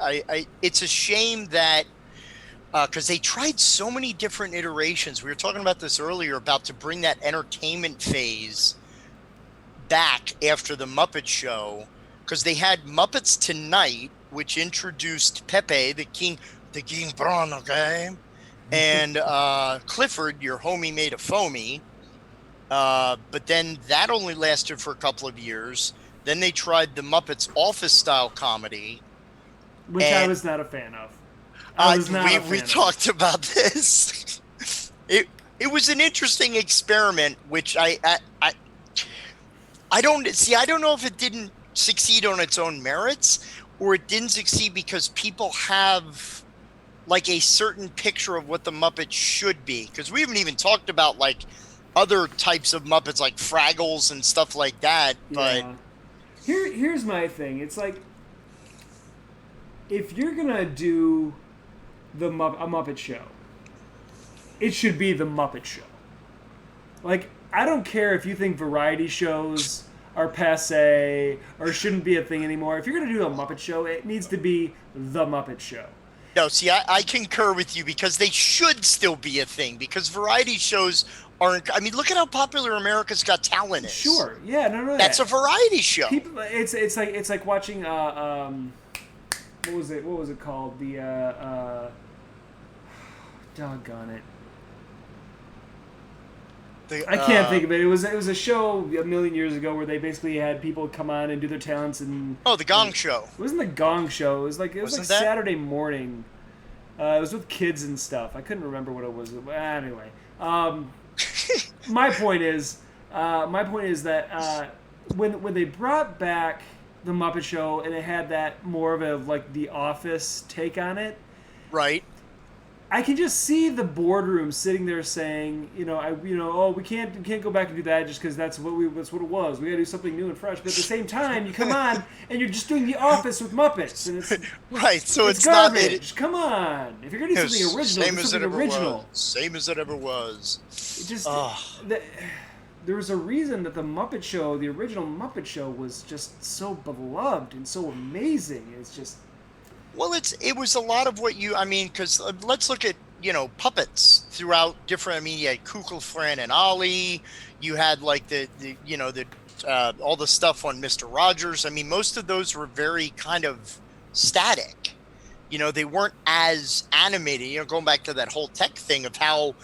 I it's a shame that because they tried so many different iterations. We were talking about this earlier about to bring that entertainment phase back after the Muppet Show, because they had Muppets Tonight, which introduced Pepe, the King Brown, okay, and Clifford, your homie made a foamy. But then that only lasted for a couple of years. Then they tried the Muppets Office-style comedy, which I was not a fan of. We talked about this. It was an interesting experiment, which I don't know if it didn't succeed on its own merits, or it didn't succeed because people have like a certain picture of what the Muppets should be. Because we haven't even talked about like other types of Muppets like Fraggles and stuff like that. But here's my thing. It's like, if you're gonna do a Muppet Show, it should be the Muppet Show. Like, I don't care if you think variety shows are passé or shouldn't be a thing anymore. If you're going to do a Muppet Show, it needs to be the Muppet Show. No, see, I concur with you because they should still be a thing, because variety shows aren't... I mean, look at how popular America's Got Talent is. Sure, yeah, no. That's a variety show. People, it's like watching what was it called? The doggone it. I can't think of it. It was a show a million years ago where they basically had people come on and do their talents and. Oh, the Gong Show. It wasn't the Gong Show. It was like Saturday morning. It was with kids and stuff. I couldn't remember what it was. Anyway, my point is that when they brought back the Muppet Show and it had that more of a like The Office take on it, right? I can just see the boardroom sitting there saying, we can't go back and do that just because that's what it was. We got to do something new and fresh. But at the same time, you come on and you're just doing The Office with Muppets, and it's right. So it's garbage. Come on, if you're gonna do something original, same do as something it original. Same as it ever was. It just there was a reason that the Muppet Show, the original Muppet Show, was just so beloved and so amazing. It's just. Well, it was a lot of what because let's look at, puppets throughout different, you had Kukla, Fran, and Ollie. You had like the all the stuff on Mr. Rogers. I mean, most of those were very kind of static. They weren't as animated, going back to that whole tech thing of how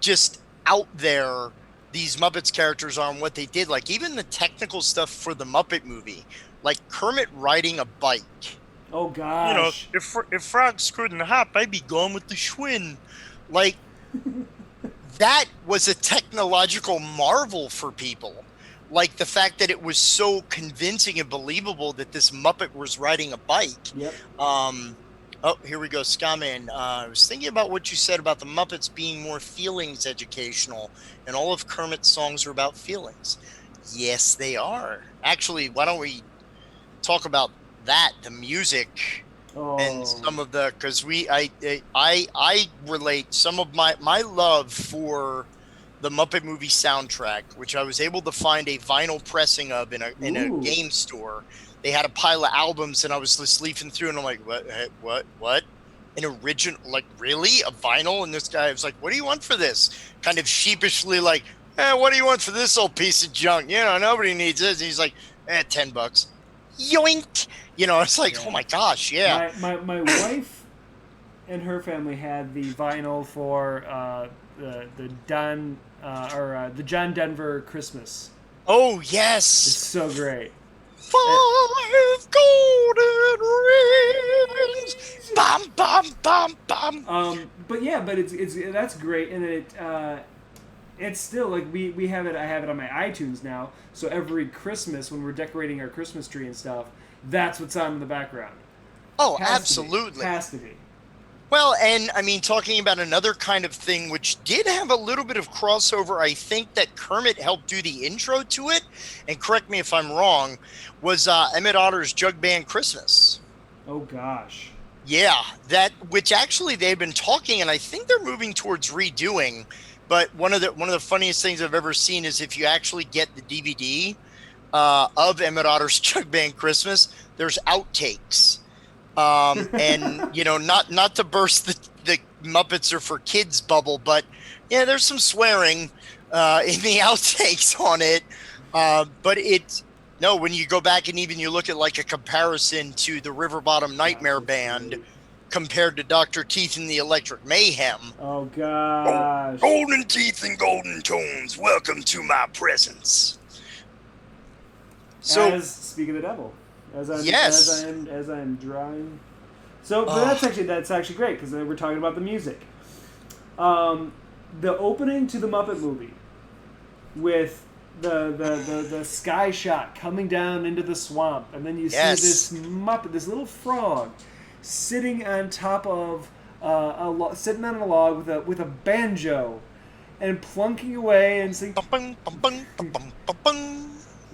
just out there these Muppets characters are and what they did. Like even the technical stuff for the Muppet movie, like Kermit riding a bike. Oh gosh! If frogs couldn't hop, I'd be going with the Schwinn. Like, that was a technological marvel for people. Like the fact that it was so convincing and believable that this Muppet was riding a bike. Yep. Oh, here we go, Skyman. I was thinking about what you said about the Muppets being more feelings educational, and all of Kermit's songs are about feelings. Yes, they are. Actually, why don't we talk about that, the music and Oh. some of the, because I relate some of my love for the Muppet movie soundtrack, which I was able to find a vinyl pressing of in a Ooh. game store. They had a pile of albums, and I was just leafing through, and I'm like, what? An original, like, really, a vinyl? And this guy was like, what do you want for this? Kind of sheepishly, like, what do you want for this old piece of junk? You know, nobody needs this. And he's like, $10. Yoink! You know, it's like, Yeah. oh my gosh, yeah. My wife and her family had the vinyl for the John Denver Christmas. Oh, It's yes. so great. 5 golden rings. Bam, bam, bam, bam. But it's that's great, and it's still like we have it. I have it on my iTunes now. So every Christmas when we're decorating our Christmas tree and stuff, that's what's on in the background. Oh, Has to be. absolutely. Has to be. Well, and I mean, talking about another kind of thing which did have a little bit of crossover, I think that Kermit helped do the intro to it, and correct me if I'm wrong, was Emmett Otter's Jug Band Christmas. Oh gosh. Yeah, that, which actually they've been talking, and I think they're moving towards redoing. But one of the funniest things I've ever seen is if you actually get the DVD of Emmett Otter's Jug Band Christmas, there's outtakes. And you know, not to burst the Muppets are for kids bubble, but yeah, there's some swearing in the outtakes on it. But it's no, when you go back and even you look at like a comparison to the River Bottom Nightmare Band compared to Dr. Teeth and the Electric Mayhem. Oh gosh. Golden teeth and golden tones, welcome to my presence. So, As speak of the devil, yes. as I'm drawing. So, but that's actually great because we're talking about the music. The opening to the Muppet movie with the sky shot coming down into the swamp, and then you see this Muppet, this little frog, sitting on top of sitting on a log with a banjo, and plunking away and singing.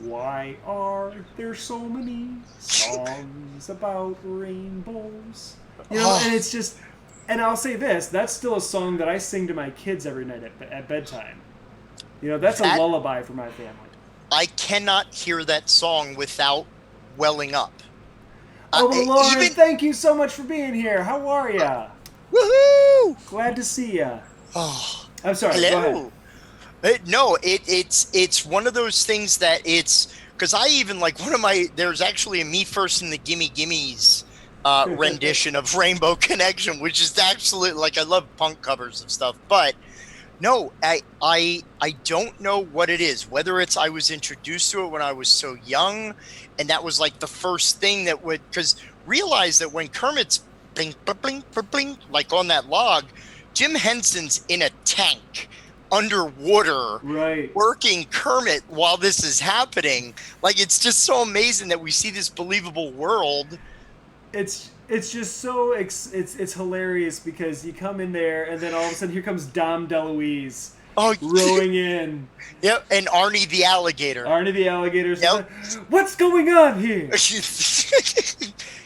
Why are there so many songs about rainbows? You know, and it's just, and I'll say this, that's still a song that I sing to my kids every night at bedtime. You know, that's a lullaby for my family. I cannot hear that song without welling up. Oh, well, Lauren, thank you so much for being here. How are ya? Woohoo! Glad to see ya. Oh, I'm sorry, hello. go ahead. It's one of those things that it's, because I even like there's actually a Me First and the Gimme Gimmes rendition of Rainbow Connection, which is absolutely, like, I love punk covers of stuff, but no, I don't know what it is, whether it's I was introduced to it when I was so young, and that was like the first thing that would, because realize that when Kermit's blink, blink, blink, like on that log, Jim Henson's in a tank underwater, right, working Kermit while this is happening. Like, it's just so amazing that we see this believable world. It's just so it's hilarious because you come in there and then all of a sudden here comes Dom DeLuise rowing in. Yep, and Arnie the alligator. Arnie the alligator. Yep. What's going on here?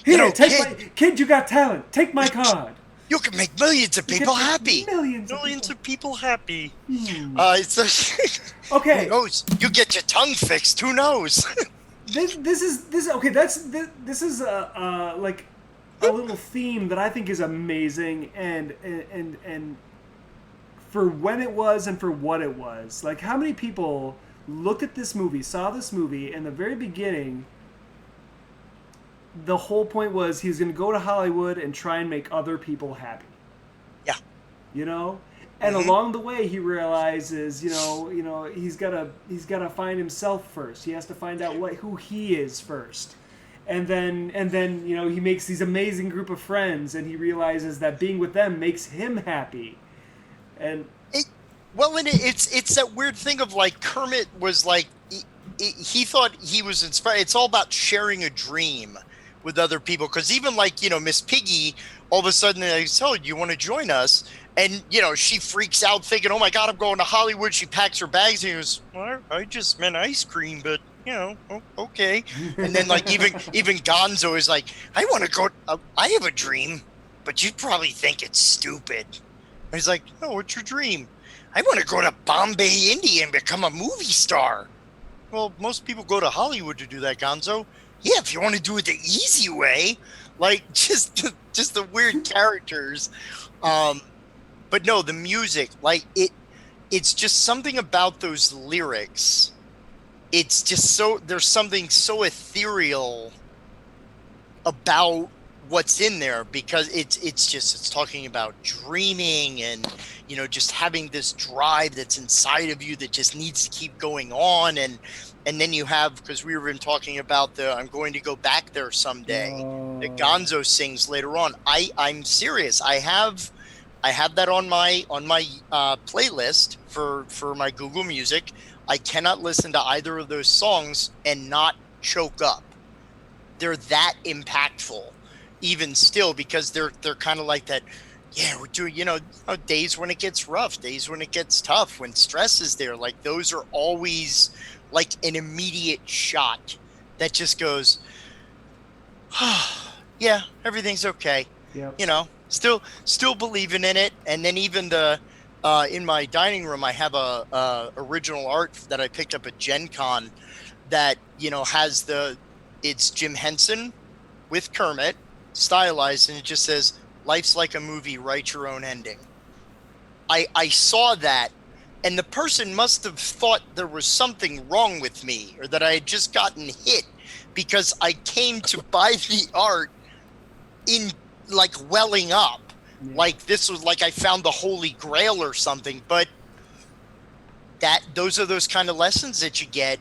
Here, take kid, my kid. You got talent. Take my card. You can make millions of people happy. Millions of people happy. It's okay. Who knows? You get your tongue fixed. Who knows? This is okay. This is like a little theme that I think is amazing and for when it was and for what it was. Like, how many people looked at this movie, saw this movie, in the very beginning, the whole point was he was going to go to Hollywood and try and make other people happy. Yeah. You know? And along the way he realizes, you know, he's got to find himself first. He has to find out who he is first. And then, you know, he makes these amazing group of friends and he realizes that being with them makes him happy. And It, well, and it's that weird thing of like Kermit was like he thought he was inspired. It's all about sharing a dream with other people, because even like Miss Piggy, all of a sudden they say, "Oh, you want to join us?" And she freaks out thinking, "Oh my God, I'm going to Hollywood." She packs her bags and he goes, "Well, I just meant ice cream, but okay." And then like even Gonzo is like, "I want to go. I have a dream, but you'd probably think it's stupid." And he's like, "Oh, what's your dream?" "I want to go to Bombay, India and become a movie star." "Well, most people go to Hollywood to do that, Gonzo." "Yeah, if you want to do it the easy way." Like just the weird characters. But no, the music, like it's just something about those lyrics. It's just there's something so ethereal about what's in there, because it's talking about dreaming and just having this drive that's inside of you that just needs to keep going on. And then you have, because we were been talking about the "I'm going to go back there someday" that Gonzo sings later on. I'm serious. I have that on my playlist for my Google Music. I cannot listen to either of those songs and not choke up. They're that impactful even still, because they're kind of like that. Yeah, we're doing days when it gets rough, days when it gets tough, when stress is there. Like those are always like an immediate shot that just goes, yeah, everything's okay. Yep. Still believing in it. And then even the in my dining room, I have a original art that I picked up at Gen Con that has it's Jim Henson with Kermit stylized, and it just says, "Life's like a movie, write your own ending." I saw that, and the person must have thought there was something wrong with me, or that I had just gotten hit, because I came to buy the art in like welling up. Yeah. Like this was like I found the Holy Grail or something. But those are those kind of lessons that you get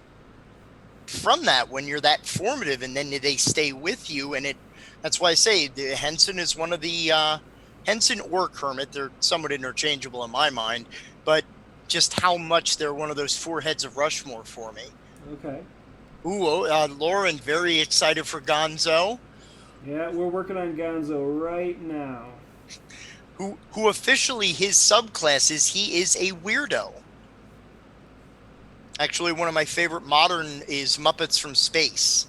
from that when you're that formative, and then they stay with you. And that's why I say Henson is one of the Henson or Kermit, they're somewhat interchangeable in my mind, but just how much they're one of those four heads of Rushmore for me. Okay. Ooh, Lauren, very excited for Gonzo. Yeah, we're working on Gonzo right now. Who officially his subclass he is a weirdo. Actually, one of my favorite modern is Muppets from Space,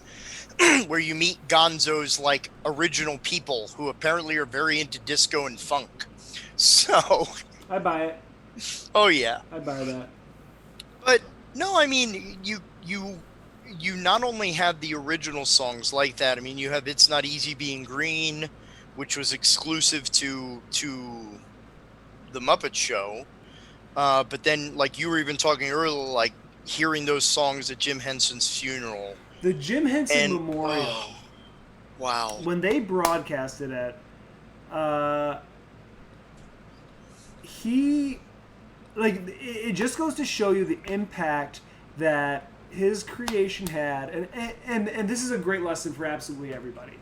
where you meet Gonzo's like original people, who apparently are very into disco and funk. So I buy it. Oh yeah. I buy that. But no, I mean, you not only have the original songs like that. I mean, you have "It's Not Easy Being Green," which was exclusive to the Muppet Show. But then, like you were even talking earlier, like hearing those songs at Jim Henson's funeral. The Jim Henson Memorial. Oh, wow. When they broadcasted it, it just goes to show you the impact that his creation had, and this is a great lesson for absolutely everybody.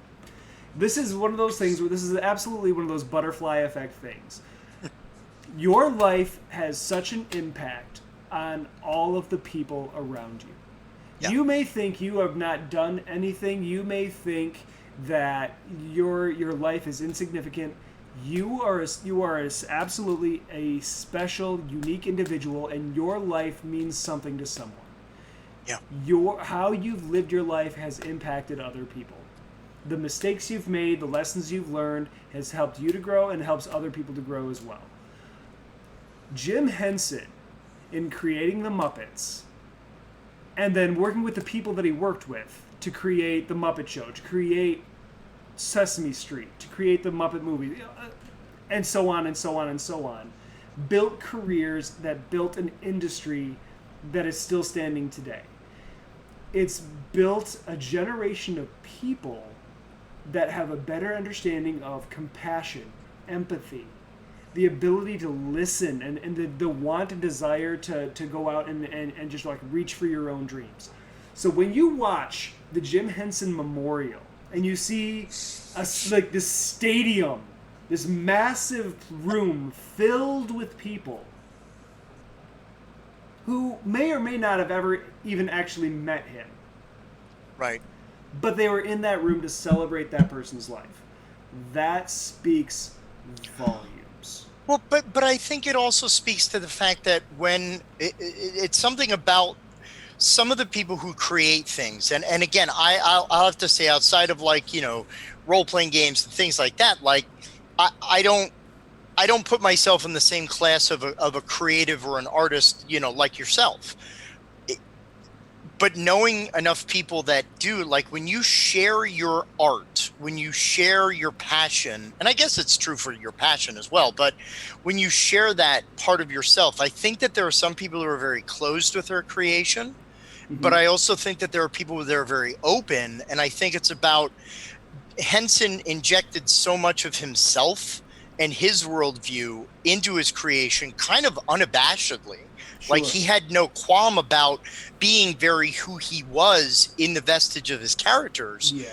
This is one of those things where this is absolutely one of those butterfly effect things. Your life has such an impact on all of the people around you. Yeah. You may think you have not done anything. You may think that your life is insignificant. You are absolutely a special, unique individual, and your life means something to someone. Yeah. How you've lived your life has impacted other people. The mistakes you've made, the lessons you've learned, has helped you to grow and helps other people to grow as well. Jim Henson, in creating the Muppets, and then working with the people that he worked with to create the Muppet Show, to create Sesame Street, to create the Muppet movie, and so on and so on and so on, built careers that built an industry that is still standing today. It's built a generation of people that have a better understanding of compassion, empathy, the ability to listen, and the want and desire to go out and just like reach for your own dreams. So when you watch the Jim Henson Memorial and you see like this stadium this massive room filled with people who may or may not have ever even actually met him. Right. But they were in that room to celebrate that person's life. That speaks volumes. Well, but I think it also speaks to the fact that when it's something about some of the people who create things, and again, I'll have to say, outside of like, you know, role-playing games and things like that, like I don't put myself in the same class of a creative or an artist, you know, like yourself. But knowing enough people that do, like, when you share your art, when you share your passion, and I guess it's true for your passion as well, but when you share that part of yourself, I think that there are some people who are very closed with their creation, but I also think that there are people that are very open. And I think it's about Henson injected so much of himself and his worldview into his creation kind of unabashedly. Sure. Like, he had no qualm about being very who he was in the vestige of his characters. Yeah.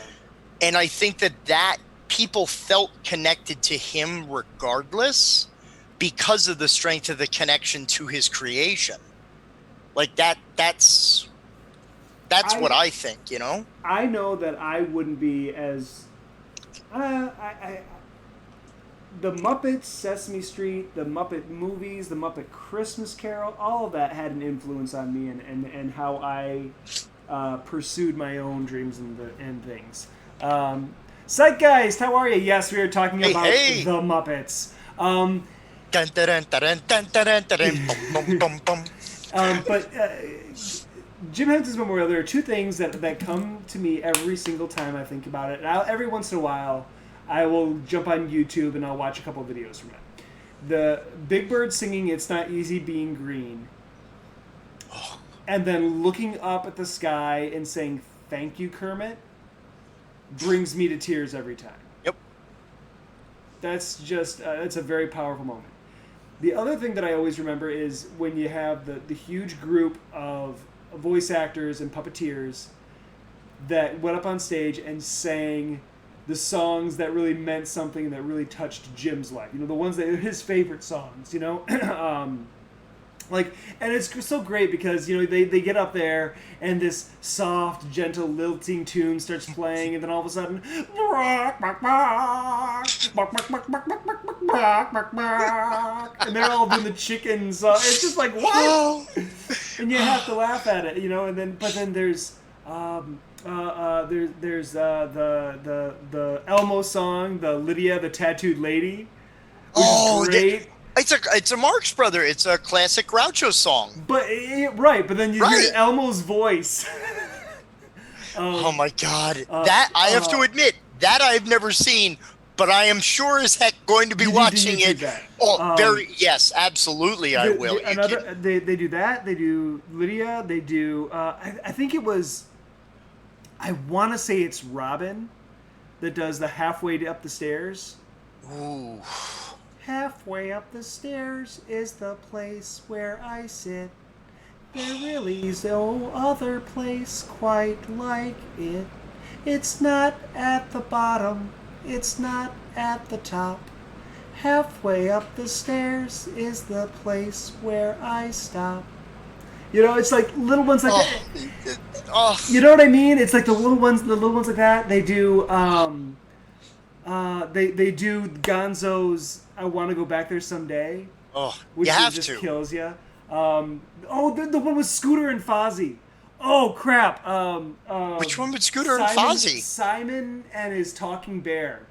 And I think that people felt connected to him regardless because of the strength of the connection to his creation. Like, that's what I think, you know? I know that I wouldn't be as... the Muppets, Sesame Street, the Muppet movies, the Muppet Christmas Carol, all of that had an influence on me and how I pursued my own dreams and things. Zeitgeist, how are you? Yes, we were talking about the Muppets. But Jim Henson's Memorial, there are two things that come to me every single time I think about it. And every once in a while, I will jump on YouTube and I'll watch a couple of videos from it. The Big Bird singing "It's Not Easy Being Green," and then looking up at the sky and saying "Thank you, Kermit," brings me to tears every time. Yep. That's just it's a very powerful moment. The other thing that I always remember is when you have the huge group of voice actors and puppeteers that went up on stage and sang the songs that really meant something, that really touched Jim's life. You know, the ones that are his favorite songs, you know? And it's so great because, you know, they get up there and this soft, gentle, lilting tune starts playing, and then all of a sudden, and they're all doing the chicken song. It's just like, what? And you have to laugh at it, you know, but then there's the Elmo song, the Lydia the Tattooed Lady, which is great. It's a Marx Brother. It's a classic Groucho song. But then you hear Elmo's voice. Oh my God! That I have to admit, that I've never seen, but I am sure as heck going to be watching it. That. Yes, absolutely, I will. They do that. They do Lydia. They do. I think it was. I want to say it's Robin that does the halfway up the stairs. Ooh. Halfway up the stairs is the place where I sit. There really is no other place quite like it. It's not at the bottom, it's not at the top. Halfway up the stairs is the place where I stop. You know, it's like little ones like that. You know what I mean? It's like the little ones like that. They do they do Gonzo's "I Want to Go Back There Someday." Oh, which you have just to. kills you. The one with Scooter and Fozzie. Oh crap! Which one with Scooter and Fozzie? Simon and his talking bear.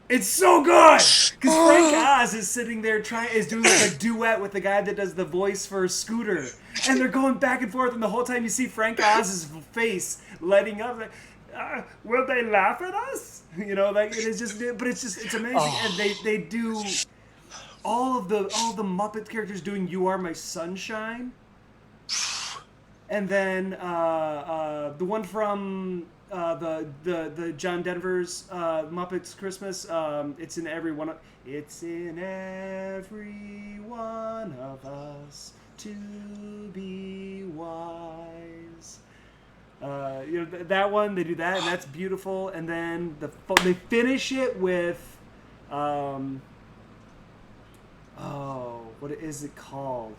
It's so good because Frank Oz is sitting there doing like a duet with the guy that does the voice for Scooter, and they're going back and forth, and the whole time you see Frank Oz's face lighting up. Like, will they laugh at us? You know, like it's amazing, and they do all the Muppet characters doing "You Are My Sunshine," and then the one from the John Denver's Muppets Christmas. It's in every one of us to be wise. That one, they do that, and that's beautiful. And then they finish it with, what is it called?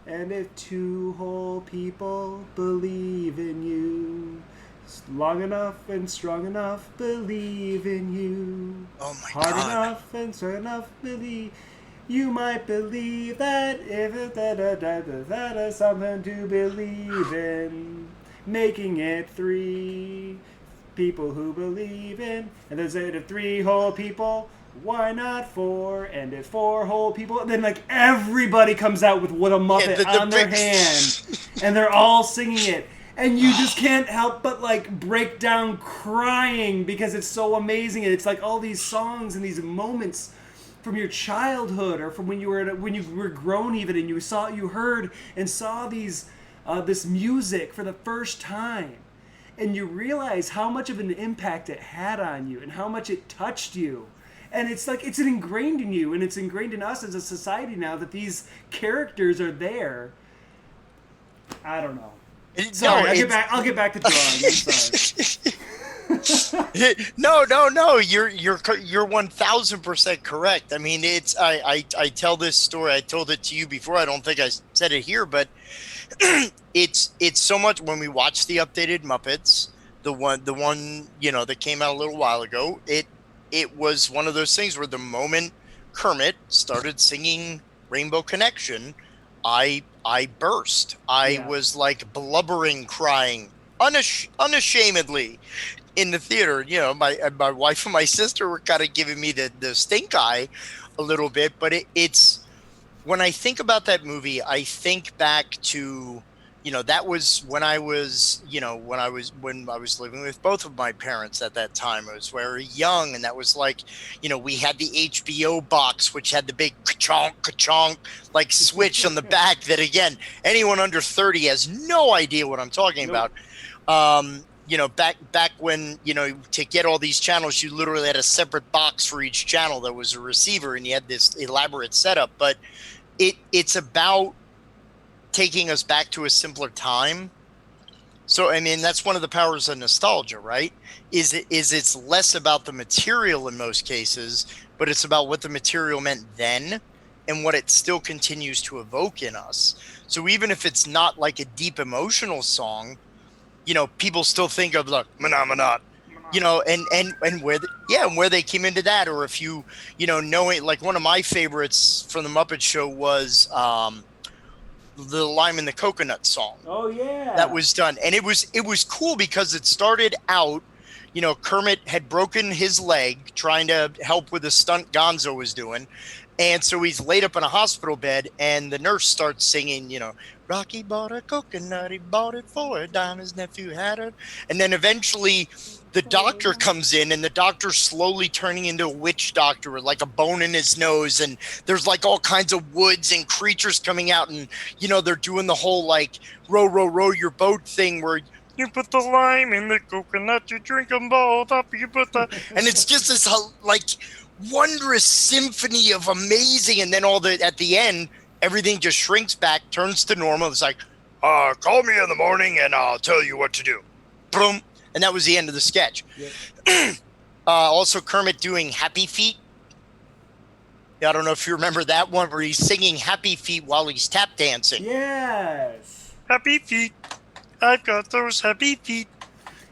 And if two whole people believe in you, long enough and strong enough, believe in you. Oh my Hard God. enough and strong enough, believe. You might believe that if that is something to believe in. Making it three people who believe in. And there's if three whole people, why not four? And if four whole people, then like everybody comes out with what a Muppet on their hand, and they're all singing it. And you just can't help but like break down crying because it's so amazing, and it's like all these songs and these moments from your childhood or from when you were grown even, and you heard and saw these this music for the first time, and you realize how much of an impact it had on you and how much it touched you. And it's like it's ingrained in you, and it's ingrained in us as a society now that these characters are there. I don't know. Sorry, I'll get back to drawing. I'm sorry. No. You're 1000% correct. I mean, I tell this story. I told it to you before. I don't think I said it here, but it's so much when we watch the updated Muppets, the one that came out a little while ago. It was one of those things where the moment Kermit started singing Rainbow Connection, I burst. I was like blubbering, crying unashamedly in the theater. My wife and my sister were kind of giving me the stink eye a little bit, but it's when I think about that movie, I think back to, that was when I was living with both of my parents at that time. I was very young, and that was like, we had the HBO box, which had the big ka-chonk, ka-chonk, like switch on the back that, again, anyone under 30 has no idea what I'm talking about. Back when, to get all these channels, you literally had a separate box for each channel that was a receiver, and you had this elaborate setup. But it's about taking us back to a simpler time. So, I mean, that's one of the powers of nostalgia, right? It's less about the material in most cases, but it's about what the material meant then and what it still continues to evoke in us. So even if it's not like a deep emotional song, people still think of like Manat, and where they came into that. Or if knowing, like, one of my favorites from the Muppet Show was the Lime and the Coconut song. Oh yeah, that was done, and it was cool because it started out, Kermit had broken his leg trying to help with a stunt Gonzo was doing, and so he's laid up in a hospital bed, and the nurse starts singing, Rocky bought a coconut, he bought it for a dime, his nephew had it. And then eventually the doctor comes in, and the doctor's slowly turning into a witch doctor with like a bone in his nose. And there's like all kinds of woods and creatures coming out. And, they're doing the whole like row, row, row your boat thing where you put the lime in the coconut, you drink them both up, you put the... And it's just this like wondrous symphony of amazing. And then at the end, everything just shrinks back, turns to normal. It's like, call me in the morning and I'll tell you what to do. Boom. And that was the end of the sketch. Yep. Also, Kermit doing Happy Feet. I don't know if you remember that one where he's singing Happy Feet while he's tap dancing. Yes. Happy feet. I've got those happy feet.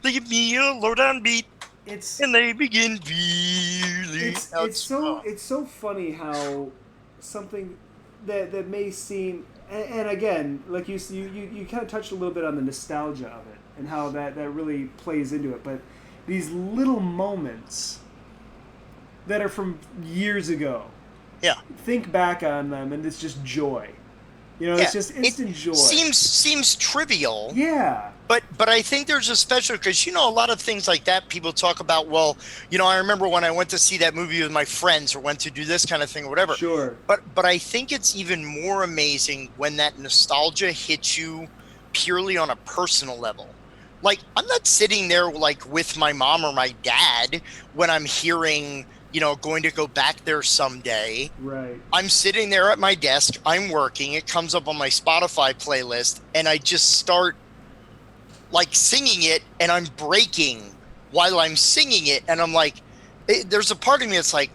They give me a low-down beat. And they begin feeling. It's so funny how something that may seem, and again, like you kind of touched a little bit on the nostalgia of it and how that really plays into it, but these little moments that are from years ago, think back on them and it's just joy. It's just instant joy. Seems trivial. Yeah. But I think there's a special, because a lot of things like that people talk about. Well, I remember when I went to see that movie with my friends, or went to do this kind of thing or whatever. Sure. But I think it's even more amazing when that nostalgia hits you purely on a personal level. Like, I'm not sitting there like with my mom or my dad when I'm hearing, going to go back there someday. Right. I'm sitting there at my desk, I'm working, it comes up on my Spotify playlist, and I just start like singing it and I'm breaking while I'm singing it. And I'm like, there's a part of me that's like,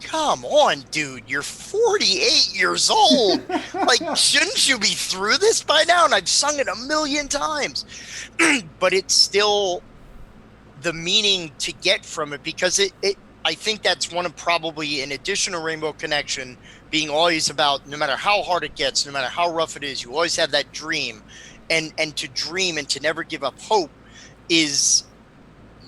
come on, dude, you're 48 years old. Like, shouldn't you be through this by now? And I've sung it a million times. But it's still the meaning to get from it, because I think that's one of probably, in addition to Rainbow Connection, being always about, no matter how hard it gets, no matter how rough it is, you always have that dream. And to dream and to never give up hope is,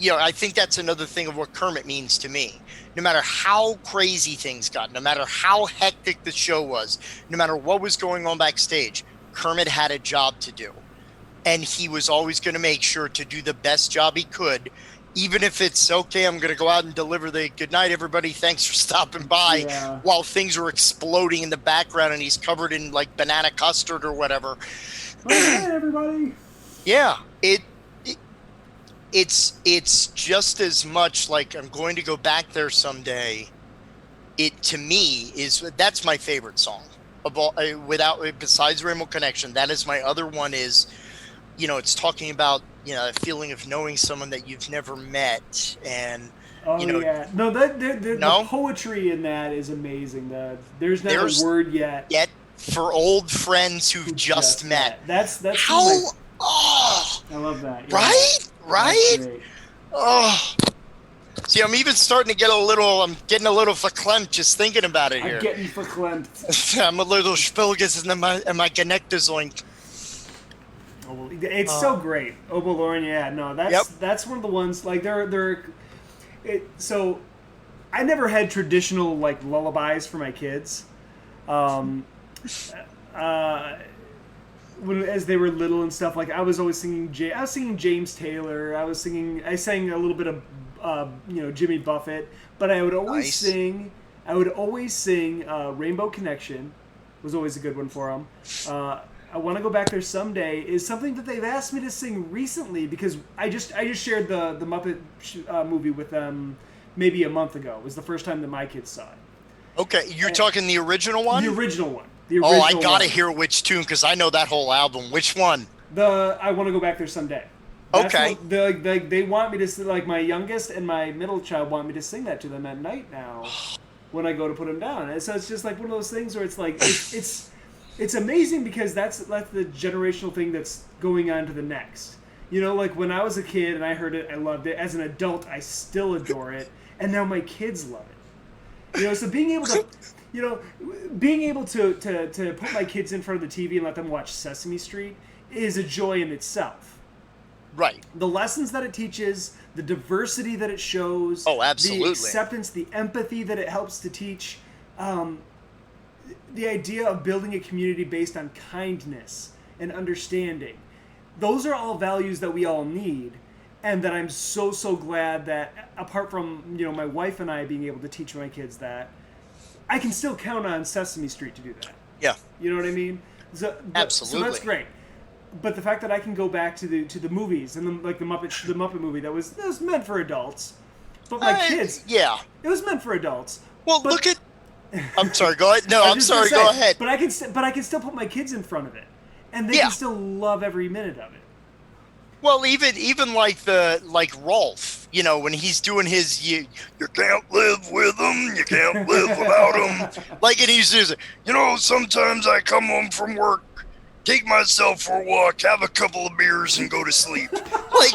I think that's another thing of what Kermit means to me. No matter how crazy things got, no matter how hectic the show was, no matter what was going on backstage, Kermit had a job to do. And he was always going to make sure to do the best job he could, even if it's, okay, I'm going to go out and deliver the good night, everybody, thanks for stopping by, while things are exploding in the background and he's covered in like banana custard or whatever. Hey, everybody. Yeah, it's just as much like, I'm going to go back there someday. It, to me, that's my favorite song of all, besides Rainbow Connection. That is my other one. Is, it's talking about, a feeling of knowing someone that you've never met. And the poetry in that is amazing. There's not a word yet for old friends who've just met. That's how I love that. Yeah. Right. Oh, see, I'm even starting to get I'm getting a little verklempt just thinking about it here. I'm getting verklempt. I'm a little spilges and my Genectazoink. It's so great. Obolorn, yeah, no, that's one of the ones, like, so I never had traditional, like, lullabies for my kids. As they were little and stuff, like, I was always singing James Taylor. I sang a little bit of Jimmy Buffett, but I would always sing Rainbow Connection was always a good one for them. I Want to Go Back There Someday is something that they've asked me to sing recently, because I just shared the Muppet movie with them maybe a month ago. It was the first time that my kids saw it. Okay, you're talking the original one? The original one. I gotta hear which tune, because I know that whole album. Which one? I Want to Go Back There Someday. Okay. They want me to, like, my youngest and my middle child want me to sing that to them at night now when I go to put them down. And so it's just like one of those things where it's like, it's amazing, because that's the generational thing that's going on to the next. Like, when I was a kid and I heard it, I loved it. As an adult, I still adore it. And now my kids love it. So being able to put my kids in front of the TV and let them watch Sesame Street is a joy in itself. Right. The lessons that it teaches, the diversity that it shows. Oh, absolutely. The acceptance, the empathy that it helps to teach. The idea of building a community based on kindness and understanding. Those are all values that we all need, and that I'm so glad that, apart from my wife and I being able to teach my kids that, I can still count on Sesame Street to do that. Yeah. You know what I mean? Absolutely. So that's great. But the fact that I can go back to the movies, and the Muppet movie that was meant for adults, but my kids, it was meant for adults. Well, look at. I'm sorry. Go ahead. No, I'm sorry. Go ahead. But I can still put my kids in front of it, and they can still love every minute of it. Well, even like Rolf, when he's doing his, you can't live with them, you can't live without them. Like, and he's just, sometimes I come home from work, take myself for a walk, have a couple of beers, and go to sleep. Like,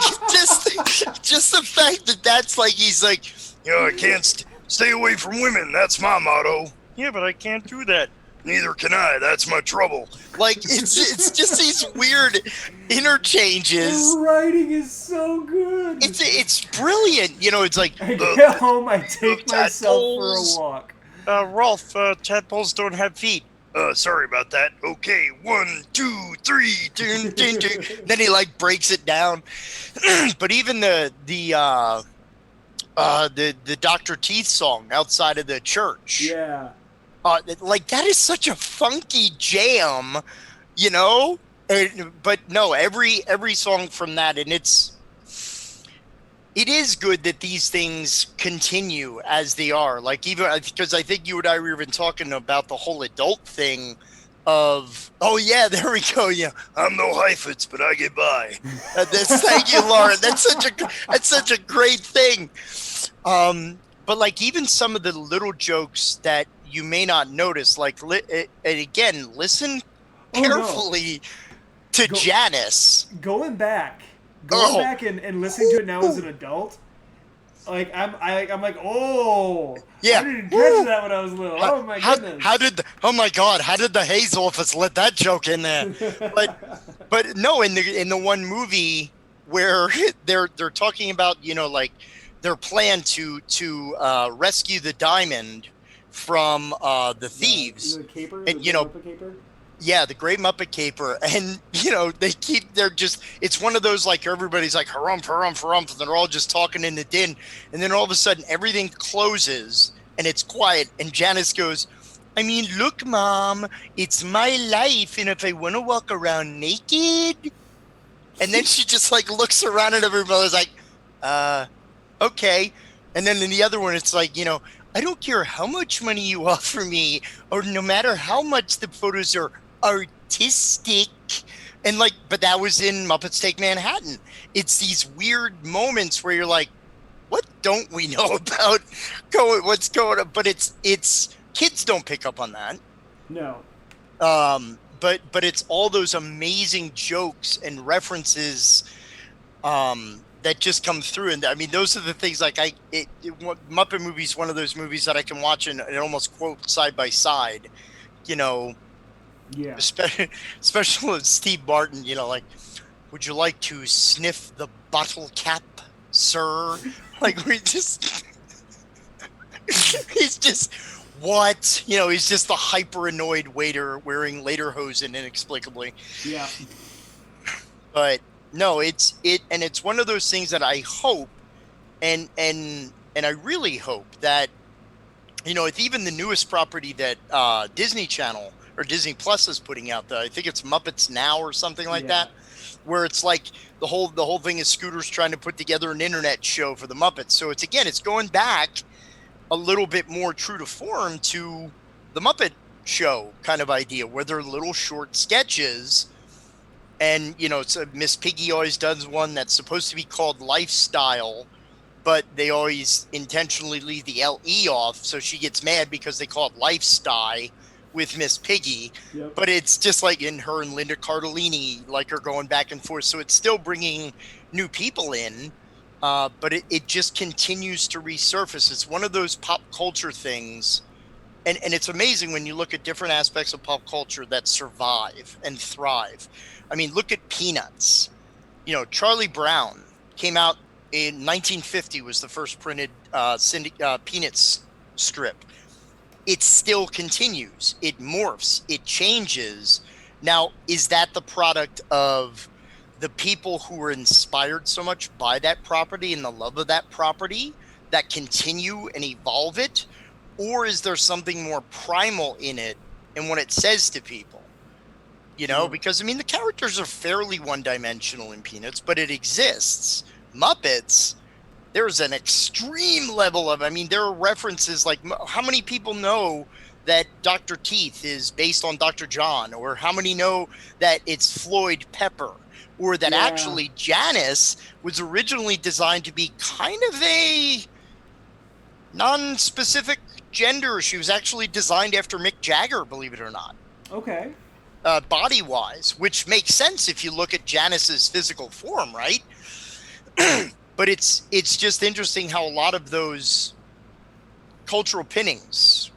just the fact that that's like, he's like, I can't stay away from women. That's my motto. Yeah, but I can't do that. Neither can I. That's my trouble. Like, it's just these weird interchanges. The writing is so good. It's brilliant. It's like, I get home, I take myself for a walk. Rolf, tadpoles don't have feet. Sorry about that. Okay, 1, 2, 3. Dun, dun, dun. Then he like breaks it down. But even the Dr. Teeth song outside of the church. Yeah. Like, that is such a funky jam, but no, every song from that, and it is good that these things continue as they are. Like, even because I think you and I were even talking about the whole adult thing oh yeah, there we go. Yeah, I'm no Heifetz, but I get by. Thank you, Lauren. That's such a great thing. But like even some of the little jokes that you may not notice, like and again, listen Oh no. carefully to Go, Janice. going back, Oh, and listening to it now as an adult, like I'm like, oh, I yeah. didn't catch that when I was little. Oh my goodness. Oh my God, how did the Hayes office let that joke in there? But no, in the one movie where they're talking about, like their plan to rescue the diamond from the thieves, The caper, and the Muppet caper. yeah, the Great Muppet Caper, and it's one of those like everybody's like harumph harumph harumph, and they're all just talking in the din, and then all of a sudden everything closes and it's quiet, and Janice goes, I mean, look, Mom, it's my life, and if I want to walk around naked, and then she just like looks around at everybody's like, okay, and then in the other one it's like, I don't care how much money you offer me, or no matter how much the photos are artistic. And like, but that was in Muppets Take Manhattan. It's these weird moments where you're like, what don't we know about what's going on? But it's kids don't pick up on that. No. But it's all those amazing jokes and references that just come through. And I mean, those are the things like Muppet movies, one of those movies that I can watch and almost quote side by side, Yeah. especially with Steve Martin, like, would you like to sniff the bottle cap, sir? Like, we just, he's just, what? He's just the hyper annoyed waiter wearing lederhosen inexplicably. Yeah. But no, it's one of those things that I hope, and I really hope that, it's even the newest property that Disney Channel or Disney Plus is putting out, I think it's Muppets Now or something like that, where it's like the whole thing is Scooter's trying to put together an internet show for the Muppets. So it's going back a little bit more true to form to the Muppet Show kind of idea, where they're little short sketches. And, it's Miss Piggy always does one that's supposed to be called Lifestyle, but they always intentionally leave the LE off, so she gets mad because they call it Lifestyle with Miss Piggy. Yep. But it's just like in her and Linda Cardellini, like, are going back and forth. So it's still bringing new people in, but it just continues to resurface. It's one of those pop culture things. And it's amazing when you look at different aspects of pop culture that survive and thrive. I mean, look at Peanuts. Charlie Brown came out in 1950, was the first printed Peanuts strip. It still continues. It morphs. It changes. Now, is that the product of the people who were inspired so much by that property and the love of that property that continue and evolve it? Or is there something more primal in it and what it says to people? Because, I mean, the characters are fairly one-dimensional in Peanuts, but it exists. Muppets, there's an extreme level of, there are references, like, how many people know that Dr. Teeth is based on Dr. John? Or how many know that it's Floyd Pepper? Or that actually Janice was originally designed to be kind of a non-specific gender. She was actually designed after Mick Jagger, believe it or not. Okay. Body-wise, which makes sense if you look at Janice's physical form, right? But it's just interesting how a lot of those cultural pinnings,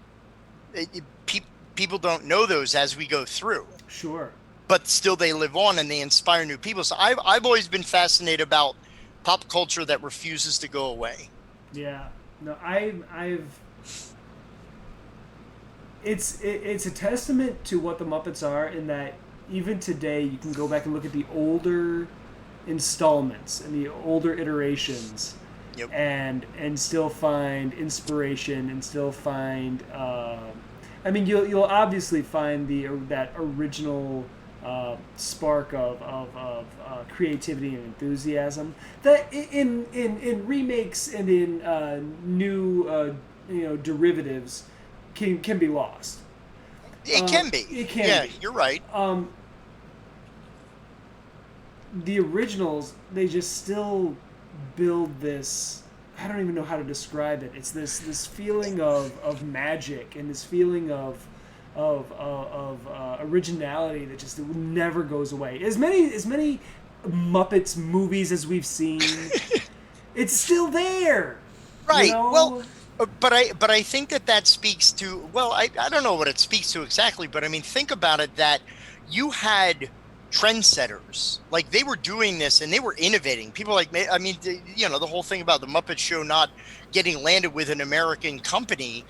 people don't know those as we go through. Sure. But still they live on and they inspire new people. So I've always been fascinated about pop culture that refuses to go away. Yeah. No, I've it's a testament to what the Muppets are, in that even today you can go back and look at the older installments and the older iterations, and still find inspiration and still find. You'll obviously find that original spark of creativity and enthusiasm that in remakes and in new derivatives can be lost. It can be. It can Yeah, be. you're right. The originals, they just still build this. I don't even know how to describe it. It's this feeling of magic and this feeling of originality that just never goes away. As many Muppets movies as we've seen, it's still there. You Right. Well, know? but I think that speaks to, well, I don't know what it speaks to exactly, but I mean, think about it, that you had trendsetters, like they were doing this and they were innovating. People like, I mean, the whole thing about the Muppet Show not getting landed with an American company,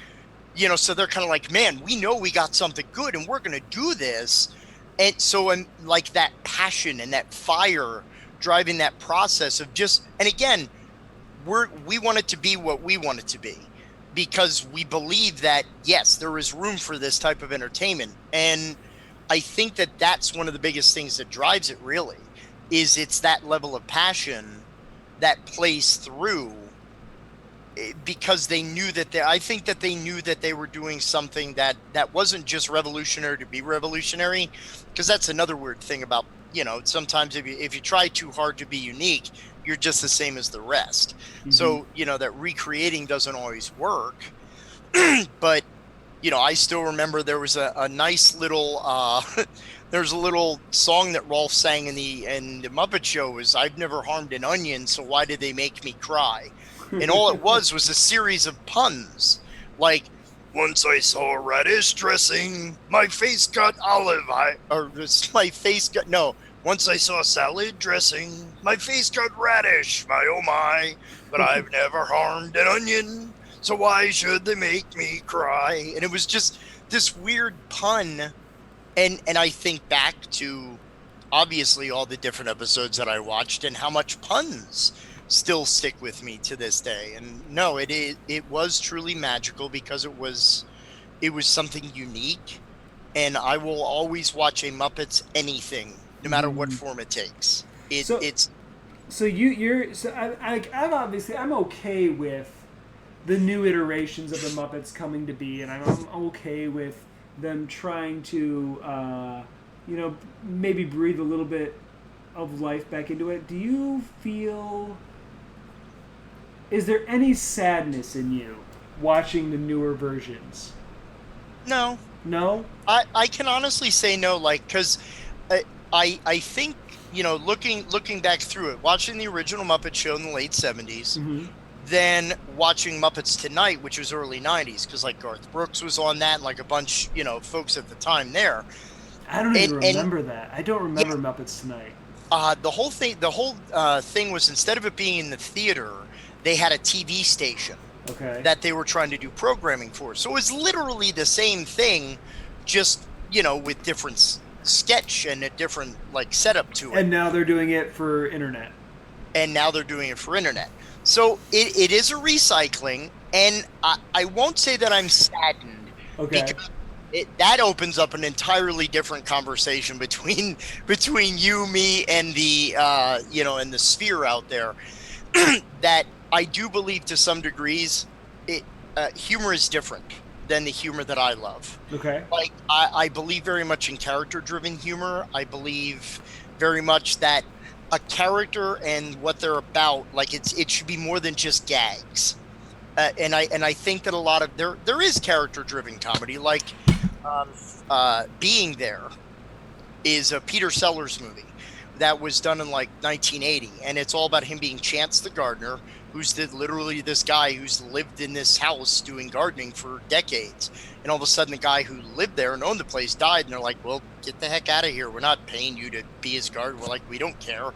so they're kind of like, man, we know we got something good and we're going to do this. And so, and like that passion and that fire driving that process of just, and again, we want it to be what we want it to be, because we believe that, yes, there is room for this type of entertainment. And I think that that's one of the biggest things that drives it, really, is it's that level of passion that plays through, because they knew that I think that they knew that they were doing something that wasn't just revolutionary to be revolutionary, because that's another weird thing about, sometimes if you try too hard to be unique, you're just the same as the rest. Mm-hmm. So, that recreating doesn't always work. But, I still remember there was a nice little, there's a little song that Rolf sang in the Muppet Show, was, I've never harmed an onion, so why did they make me cry? And all it was a series of puns. Like, once I saw radish dressing, my face got once I saw salad dressing, my face got radish, my oh my, but I've never harmed an onion, so why should they make me cry? And it was just this weird pun. And I think back to, obviously, all the different episodes that I watched and how much puns still stick with me to this day. And no, it was truly magical, because it was something unique. And I will always watch a Muppets anything, no matter what form it takes. I'm okay with the new iterations of the Muppets coming to be, and I'm okay with them trying to maybe breathe a little bit of life back into it. Do you feel, is there any sadness in you watching the newer versions? No. I can honestly say no, like, because I think, looking back through it, watching the original Muppet Show in the late 70s, then watching Muppets Tonight, which was early 90s, because like Garth Brooks was on that, and like a bunch, folks at the time there. I don't even remember that. I don't remember Muppets Tonight. The whole thing was, instead of it being in the theater, they had a TV station that they were trying to do programming for. So it was literally the same thing, just, with different sketch and a different like setup to it. And now they're doing it for internet. So it is a recycling, and I won't say that I'm saddened. Okay. Because that opens up an entirely different conversation between you, me, and the and the sphere out there. That I do believe, to some degrees, humor is different than the humor that I love. Okay. Like, I believe very much in character-driven humor. I believe very much that a character and what they're about, like, it should be more than just gags. And I think that a lot of there is character-driven comedy, like Being There is a Peter Sellers movie that was done in like 1980, and it's all about him being Chance the gardener, who's literally this guy who's lived in this house doing gardening for decades, and all of a sudden the guy who lived there and owned the place died, and they're like, well, get the heck out of here, we're not paying you to be his gardener. We're like, we don't care.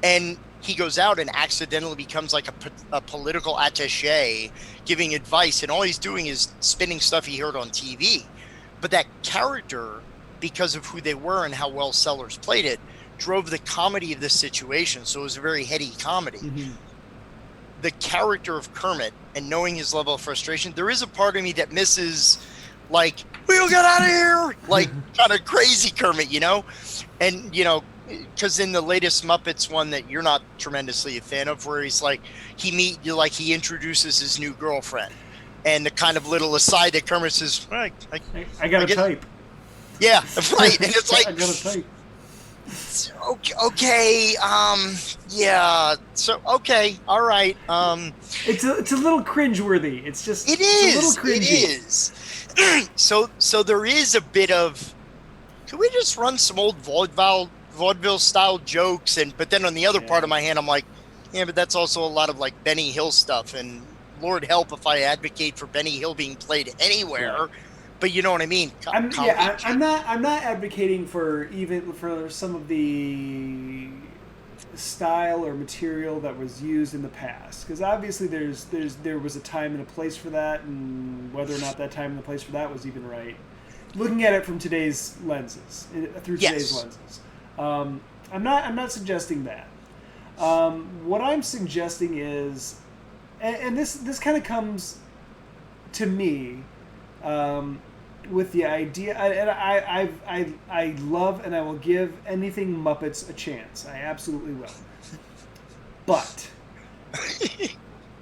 And he goes out and accidentally becomes like a political attaché, giving advice, and all he's doing is spinning stuff he heard on TV. But that character, because of who they were and how well Sellers played it, drove the comedy of this situation. So it was a very heady comedy. Mm-hmm. The character of Kermit, and knowing his level of frustration, there is a part of me that misses, like, we'll get out of here, like kind of crazy Kermit, and because in the latest Muppets one that you're not tremendously a fan of, where he's like, he introduces his new girlfriend, and the kind of little aside that Kermit says, I got a type. Yeah, right. And it's like, I gotta think. okay, yeah. So, okay, all right. It's a little cringeworthy. It It's a little is. It cringy. is. So there is a bit of. Can we just run some old vaudeville style jokes? But then on the other part Yeah. of my hand, I'm like, yeah, but that's also a lot of like Benny Hill stuff. And Lord help if I advocate for Benny Hill being played anywhere. Right. But you know what I mean? I'm not advocating for even for some of the style or material that was used in the past, because obviously there was a time and a place for that, and whether or not that time and the place for that was even right. Looking at it from today's lenses, through today's Yes. lenses, I'm not suggesting that. What I'm suggesting is, and this kind of comes to me with the idea, and I love and I will give anything Muppets a chance. I absolutely will. But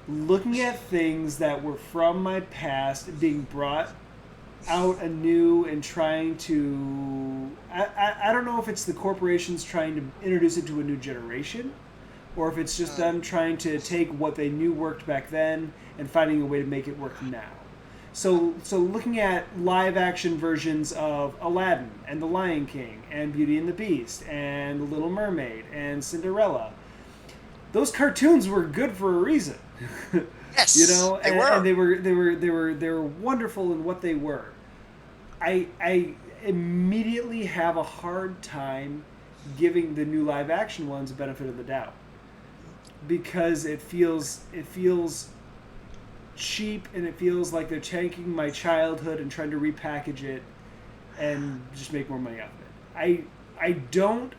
looking at things that were from my past being brought out anew and trying to, I don't know if it's the corporations trying to introduce it to a new generation, or if it's just them trying to take what they knew worked back then and finding a way to make it work now. So looking at live action versions of Aladdin and The Lion King and Beauty and the Beast and The Little Mermaid and Cinderella, those cartoons were good for a reason. Yes, You know, they were. and they were wonderful in what they were. I immediately have a hard time giving the new live action ones a benefit of the doubt, because it feels cheap, and it feels like they're taking my childhood and trying to repackage it and just make more money off of it. I don't.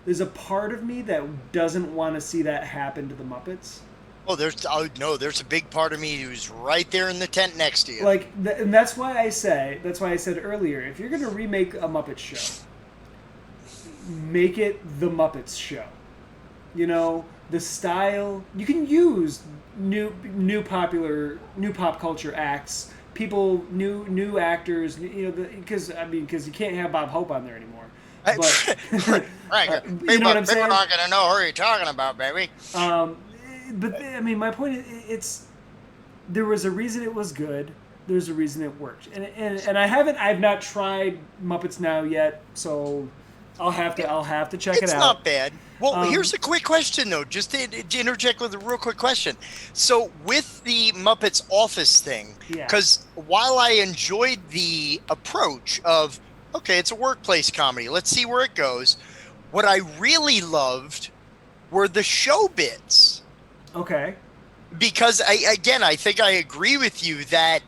There's a part of me that doesn't want to see that happen to the Muppets. There's a big part of me who's right there in the tent next to you. Like, and that's why I said earlier, if you're gonna remake a Muppets show, make it the Muppets show. You know, the style. You can use new pop culture acts, new actors. You know, because you can't have Bob Hope on there anymore. But Right. you know what I'm saying? People aren't gonna know who you're talking about, baby. But I mean, my point is, there was a reason it was good. There's a reason it worked, and I've not tried Muppets Now yet, so I'll have to check it out. It's not bad. Well, here's a quick question though, just to interject with a real quick question. So with the Muppets Office thing, Yeah. because while I enjoyed the approach of, okay, it's a workplace comedy, let's see where it goes, what I really loved were the show bits. Okay. Because I think I agree with you that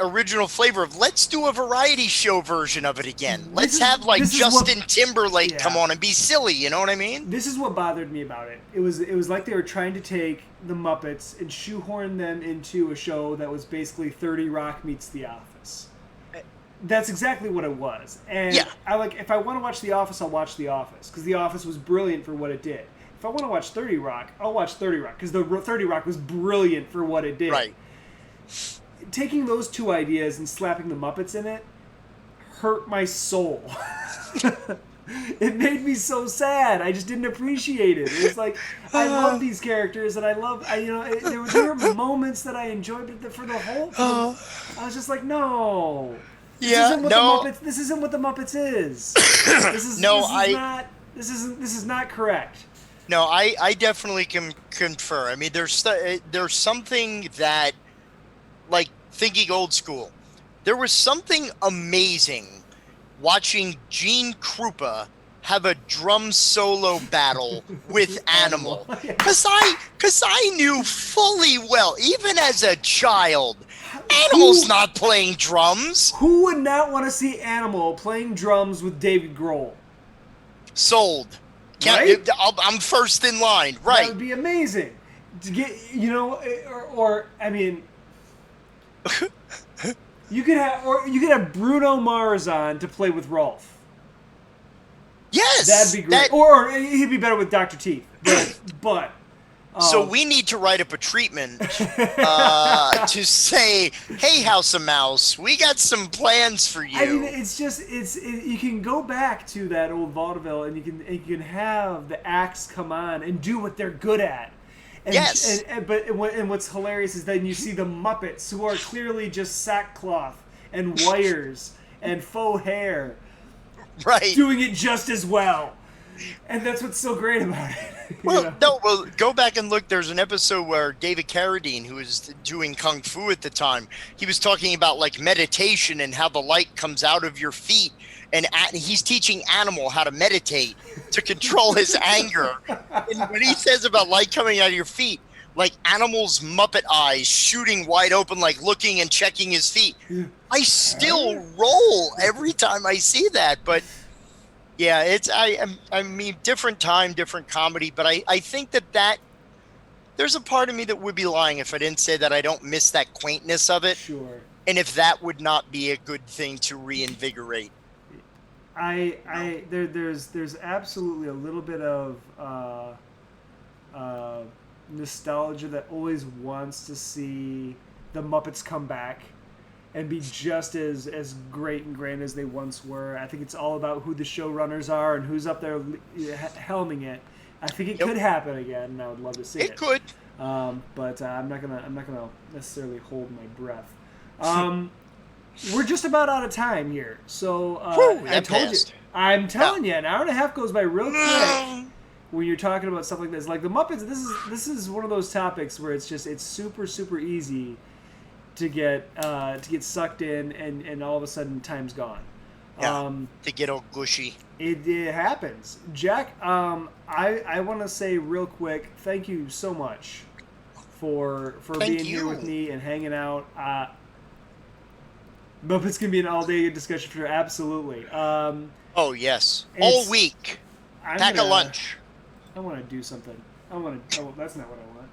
original flavor of let's do a variety show version of it again. Let's have like Justin Timberlake come on and be silly. You know what I mean? This is what bothered me about it. It was like they were trying to take the Muppets and shoehorn them into a show that was basically 30 Rock meets The Office. That's exactly what it was. And yeah. If I want to watch The Office, I'll watch The Office, because The Office was brilliant for what it did. If I want to watch 30 Rock, I'll watch 30 Rock, because the 30 Rock was brilliant for what it did. Right. Taking those two ideas and slapping the Muppets in it hurt my soul. It made me so sad. I just didn't appreciate it. It was like, I love these characters, and there were moments that I enjoyed, but for the whole film, I was just like, no. This isn't what the Muppets is. This is not correct. No, I definitely can confer. I mean, there's something that, like, thinking old school, there was something amazing watching Gene Krupa have a drum solo battle with Animal. Because I knew fully well, even as a child, Animal's not playing drums. Who would not want to see Animal playing drums with David Grohl? Sold. Right? I'm first in line. Right. That would be amazing. To get, or I mean, you could have Bruno Mars on to play with Rolf. Yes. That'd be great. Or he'd be better with Dr. Teeth. But So we need to write up a treatment to say, hey, House of Mouse, we got some plans for you. I mean, it's just you can go back to that old vaudeville, and you can have the acts come on and do what they're good at. And, Yes. And what's hilarious is then you see the Muppets, who are clearly just sackcloth and wires and faux hair, Right. doing it just as well. And that's what's so great about it. Well, no, well, go back and look. There's an episode where David Carradine, who was doing Kung Fu at the time, he was talking about like meditation and how the light comes out of your feet. And he's teaching Animal how to meditate to control his anger. And when he says about light coming out of your feet, like Animal's Muppet eyes shooting wide open, like looking and checking his feet, I still roll every time I see that. But yeah, I mean, different time, different comedy. But I think that there's a part of me that would be lying if I didn't say that I don't miss that quaintness of it. Sure. And if that would not be a good thing to reinvigorate. There's absolutely a little bit of nostalgia that always wants to see the Muppets come back and be just as great and grand as they once were. I think it's all about who the showrunners are and who's up there helming it. I think it could happen again, and I would love to see it. It could. But I'm not gonna necessarily hold my breath. We're just about out of time here, so I told you. I'm telling you, an hour and a half goes by real quick when you're talking about stuff like this. Like the Muppets, this is one of those topics where it's super easy to get sucked in, and all of a sudden time's gone. Yeah, to get all gushy. It happens. Jack, I want to say real quick, thank you so much for being here with me and hanging out. Muppets can be an all-day discussion for sure. Absolutely. Oh, yes. All week. Pack a lunch. I want to do something. That's not what I want.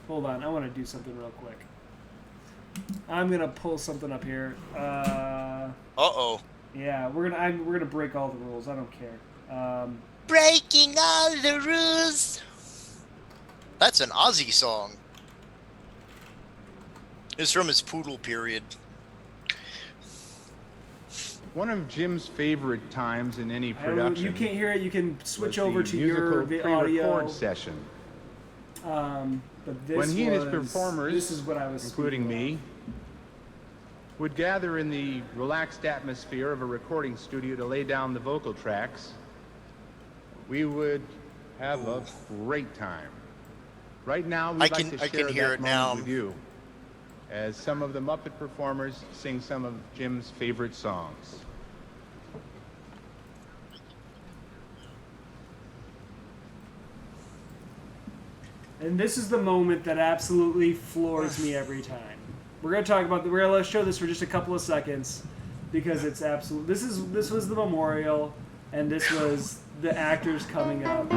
Hold on. I want to do something real quick. I'm going to pull something up here. Uh-oh. Yeah, we're gonna break all the rules. I don't care. Breaking all the rules. That's an Ozzy song. It's from his Poodle period. One of Jim's favorite times in any production. You can't hear it. You can switch was over the to musical the pre-record audio session. But this When he and his performers, this is what I was including speaking me, would gather in the relaxed atmosphere of a recording studio to lay down the vocal tracks, we would have a great time. Right now, we'd like to share that moment with you, as some of the Muppet performers sing some of Jim's favorite songs. And this is the moment that absolutely floors me every time. We're gonna show this for just a couple of seconds because it's absolute. This was the memorial, and this was the actors coming up.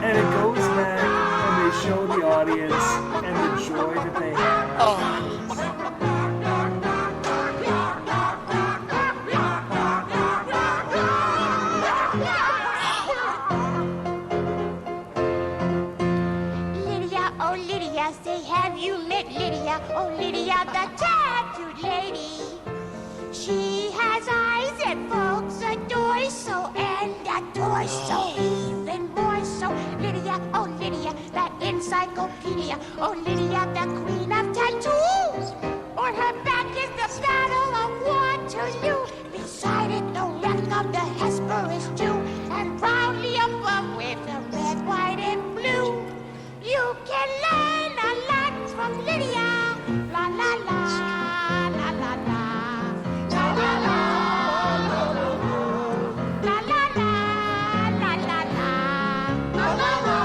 And it goes back and they show the audience and the joy that they have. Lydia, oh Lydia, say have you met Lydia? Oh Lydia, the tattooed lady. She has eyes that folks adore so, and adore so, even more so. Lydia, oh Lydia, the encyclopedia. Oh Lydia, the queen of tattoos. On her back is the battle of Waterloo. Beside it, the wreck of the Hesperus too. And proudly above with the red, white, and blue. You can learn a lot from Lydia. La la la, la la la. La la la, la la la. La la la, la la la. La la la.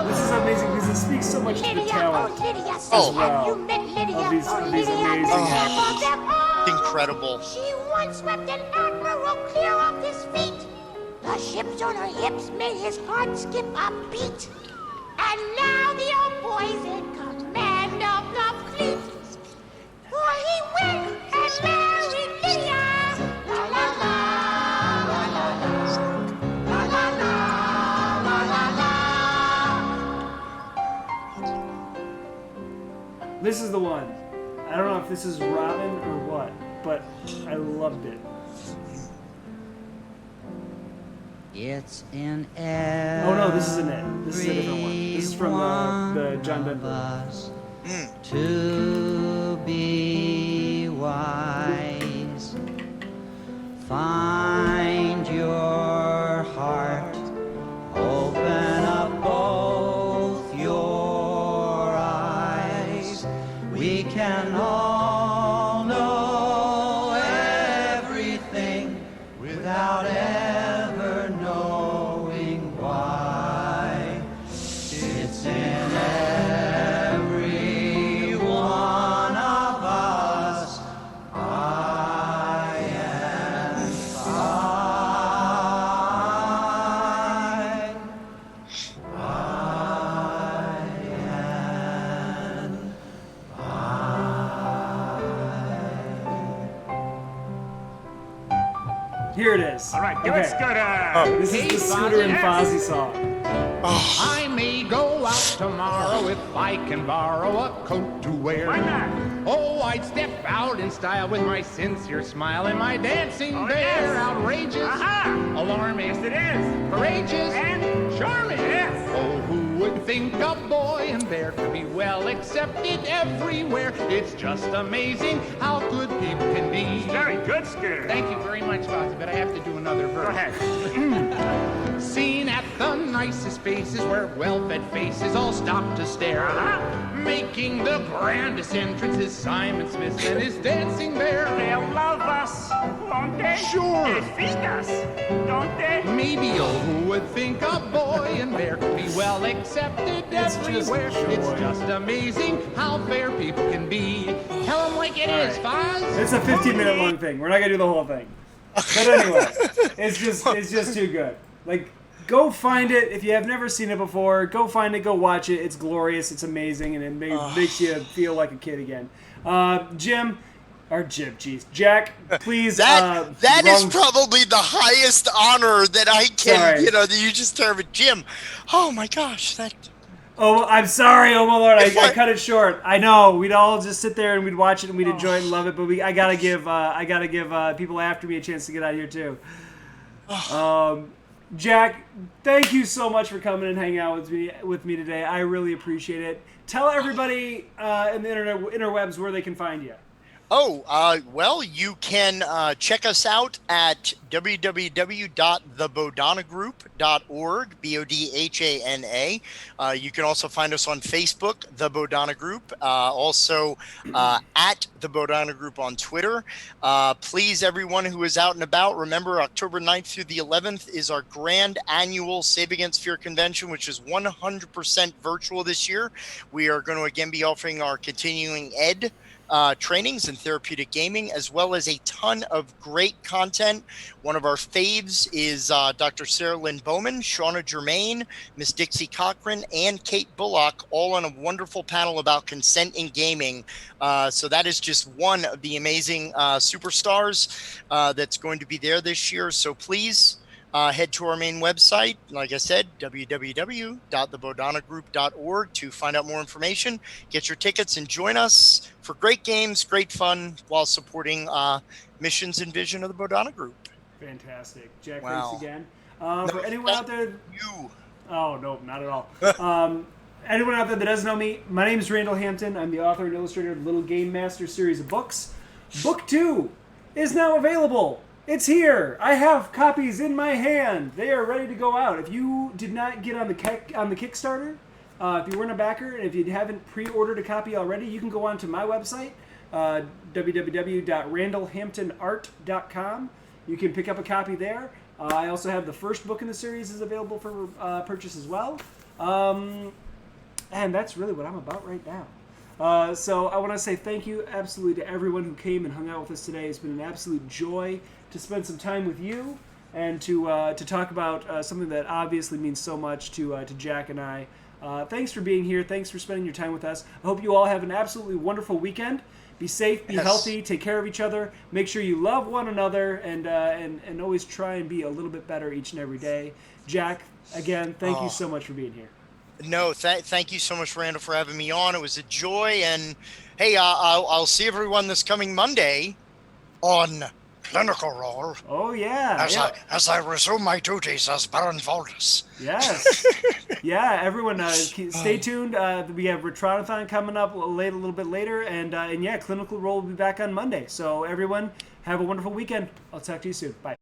This is amazing because it speaks so much to the Lydia, talent oh Lydia, as say well have you met Lydia? of these Oh amazing Lydia, actors. them all. incredible. She once swept an admiral clear off his feet. The ships on her hips made his heart skip a beat. And now the old boy's in command of the fleet. For he went and married Lydia. La la la, la la la, la la la, la la la. This is the one. I don't know if this is Robin or what, but I loved it. It's in every Oh no, this isn't it. This is a different one. This is from the John Denver. To be wise, find your heart, open up both your eyes. We can all know everything without ever knowing why. It's in every one of us, I and Here it is. All right, give it, Scooter. This is the Scooter and Fozzie song. I may go out tomorrow if I can borrow a coat to wear. Why not? Oh, I'd step out in style with my sincere smile and my dancing Oh, bear. yes. Outrageous, Aha! alarming, Yes, it is. courageous, And charming. yes. Oh, who would think a boy and bear could be well accepted everywhere? It's just amazing how good people can be. Very good, Scooter. Thank you very much, Fozzie, but I have to do another verse. Go ahead. Seen at the nicest places where well-fed faces all stop to stare. Uh-huh. Making the grandest entrances, Simon Smith and his dancing bear. They'll love us, won't they? Sure. They feed us, don't they? Maybe who would think a boy and bear could be well accepted It's just everywhere? joy. It's just amazing how fair people can be. Tell them like it is, Foz. It's a 15-minute long thing. We're not gonna do the whole thing. But anyway, it's just too good. Like, go find it if you have never seen it before. Go find it. Go watch it. It's glorious. It's amazing, and it makes you feel like a kid again. Jack, please. That is wrong- probably the highest honor that I can, Sorry. that you just termed it, Jim. Oh my gosh, that. Oh, I'm sorry. Oh my lord, I cut it short. I know we'd all just sit there and we'd watch it and we'd enjoy it and love it, but I gotta give people after me a chance to get out of here too. Jack, thank you so much for coming and hanging out with me today. I really appreciate it. Tell everybody in the interwebs where they can find you. Well, you can check us out at www.thebodonagroup.org, BODHANA. You can also find us on Facebook, The Bodana Group, also at The Bodana Group on Twitter. Please, everyone who is out and about, remember October 9th through the 11th is our grand annual Save Against Fear convention, which is 100% virtual this year. We are going to again be offering our continuing ed trainings in therapeutic gaming, as well as a ton of great content. One of our faves is Dr. Sarah Lynn Bowman, Shauna Germain, Miss Dixie Cochran, and Kate Bullock, all on a wonderful panel about consent in gaming. So that is just one of the amazing superstars that's going to be there this year. So please head to our main website, like I said, www.thebodonagroup.org to find out more information, get your tickets, and join us for great games, great fun, while supporting missions and vision of the Bodana Group. Fantastic. Jack, Wow. thanks again. For anyone out there... You. Oh, no, not at all. Anyone out there that doesn't know me, my name is Randall Hampton. I'm the author and illustrator of the Little Game Master series of books. Book 2 is now available. It's here. I have copies in my hand. They are ready to go out. If you did not get on the Kickstarter, if you weren't a backer, and if you haven't pre-ordered a copy already, you can go on to my website, www.randallhamptonart.com. You can pick up a copy there. I also have the first book in the series is available for purchase as well. And that's really what I'm about right now. So I want to say thank you absolutely to everyone who came and hung out with us today. It's been an absolute joy to spend some time with you and to talk about something that obviously means so much to Jack and I. Thanks for being here. Thanks for spending your time with us. I hope you all have an absolutely wonderful weekend. Be safe, be healthy, take care of each other. Make sure you love one another, and always try and be a little bit better each and every day. Jack, again, thank you so much for being here. No, thank you so much, Randall, for having me on. It was a joy, and hey, I'll see everyone this coming Monday on Clinical Role. Oh yeah, As I resume my duties as Baron Valdus. Yes. Yeah, everyone, stay tuned. We have Retronathon coming up a little bit later, and yeah, Clinical Role will be back on Monday. So everyone, have a wonderful weekend. I'll talk to you soon. Bye.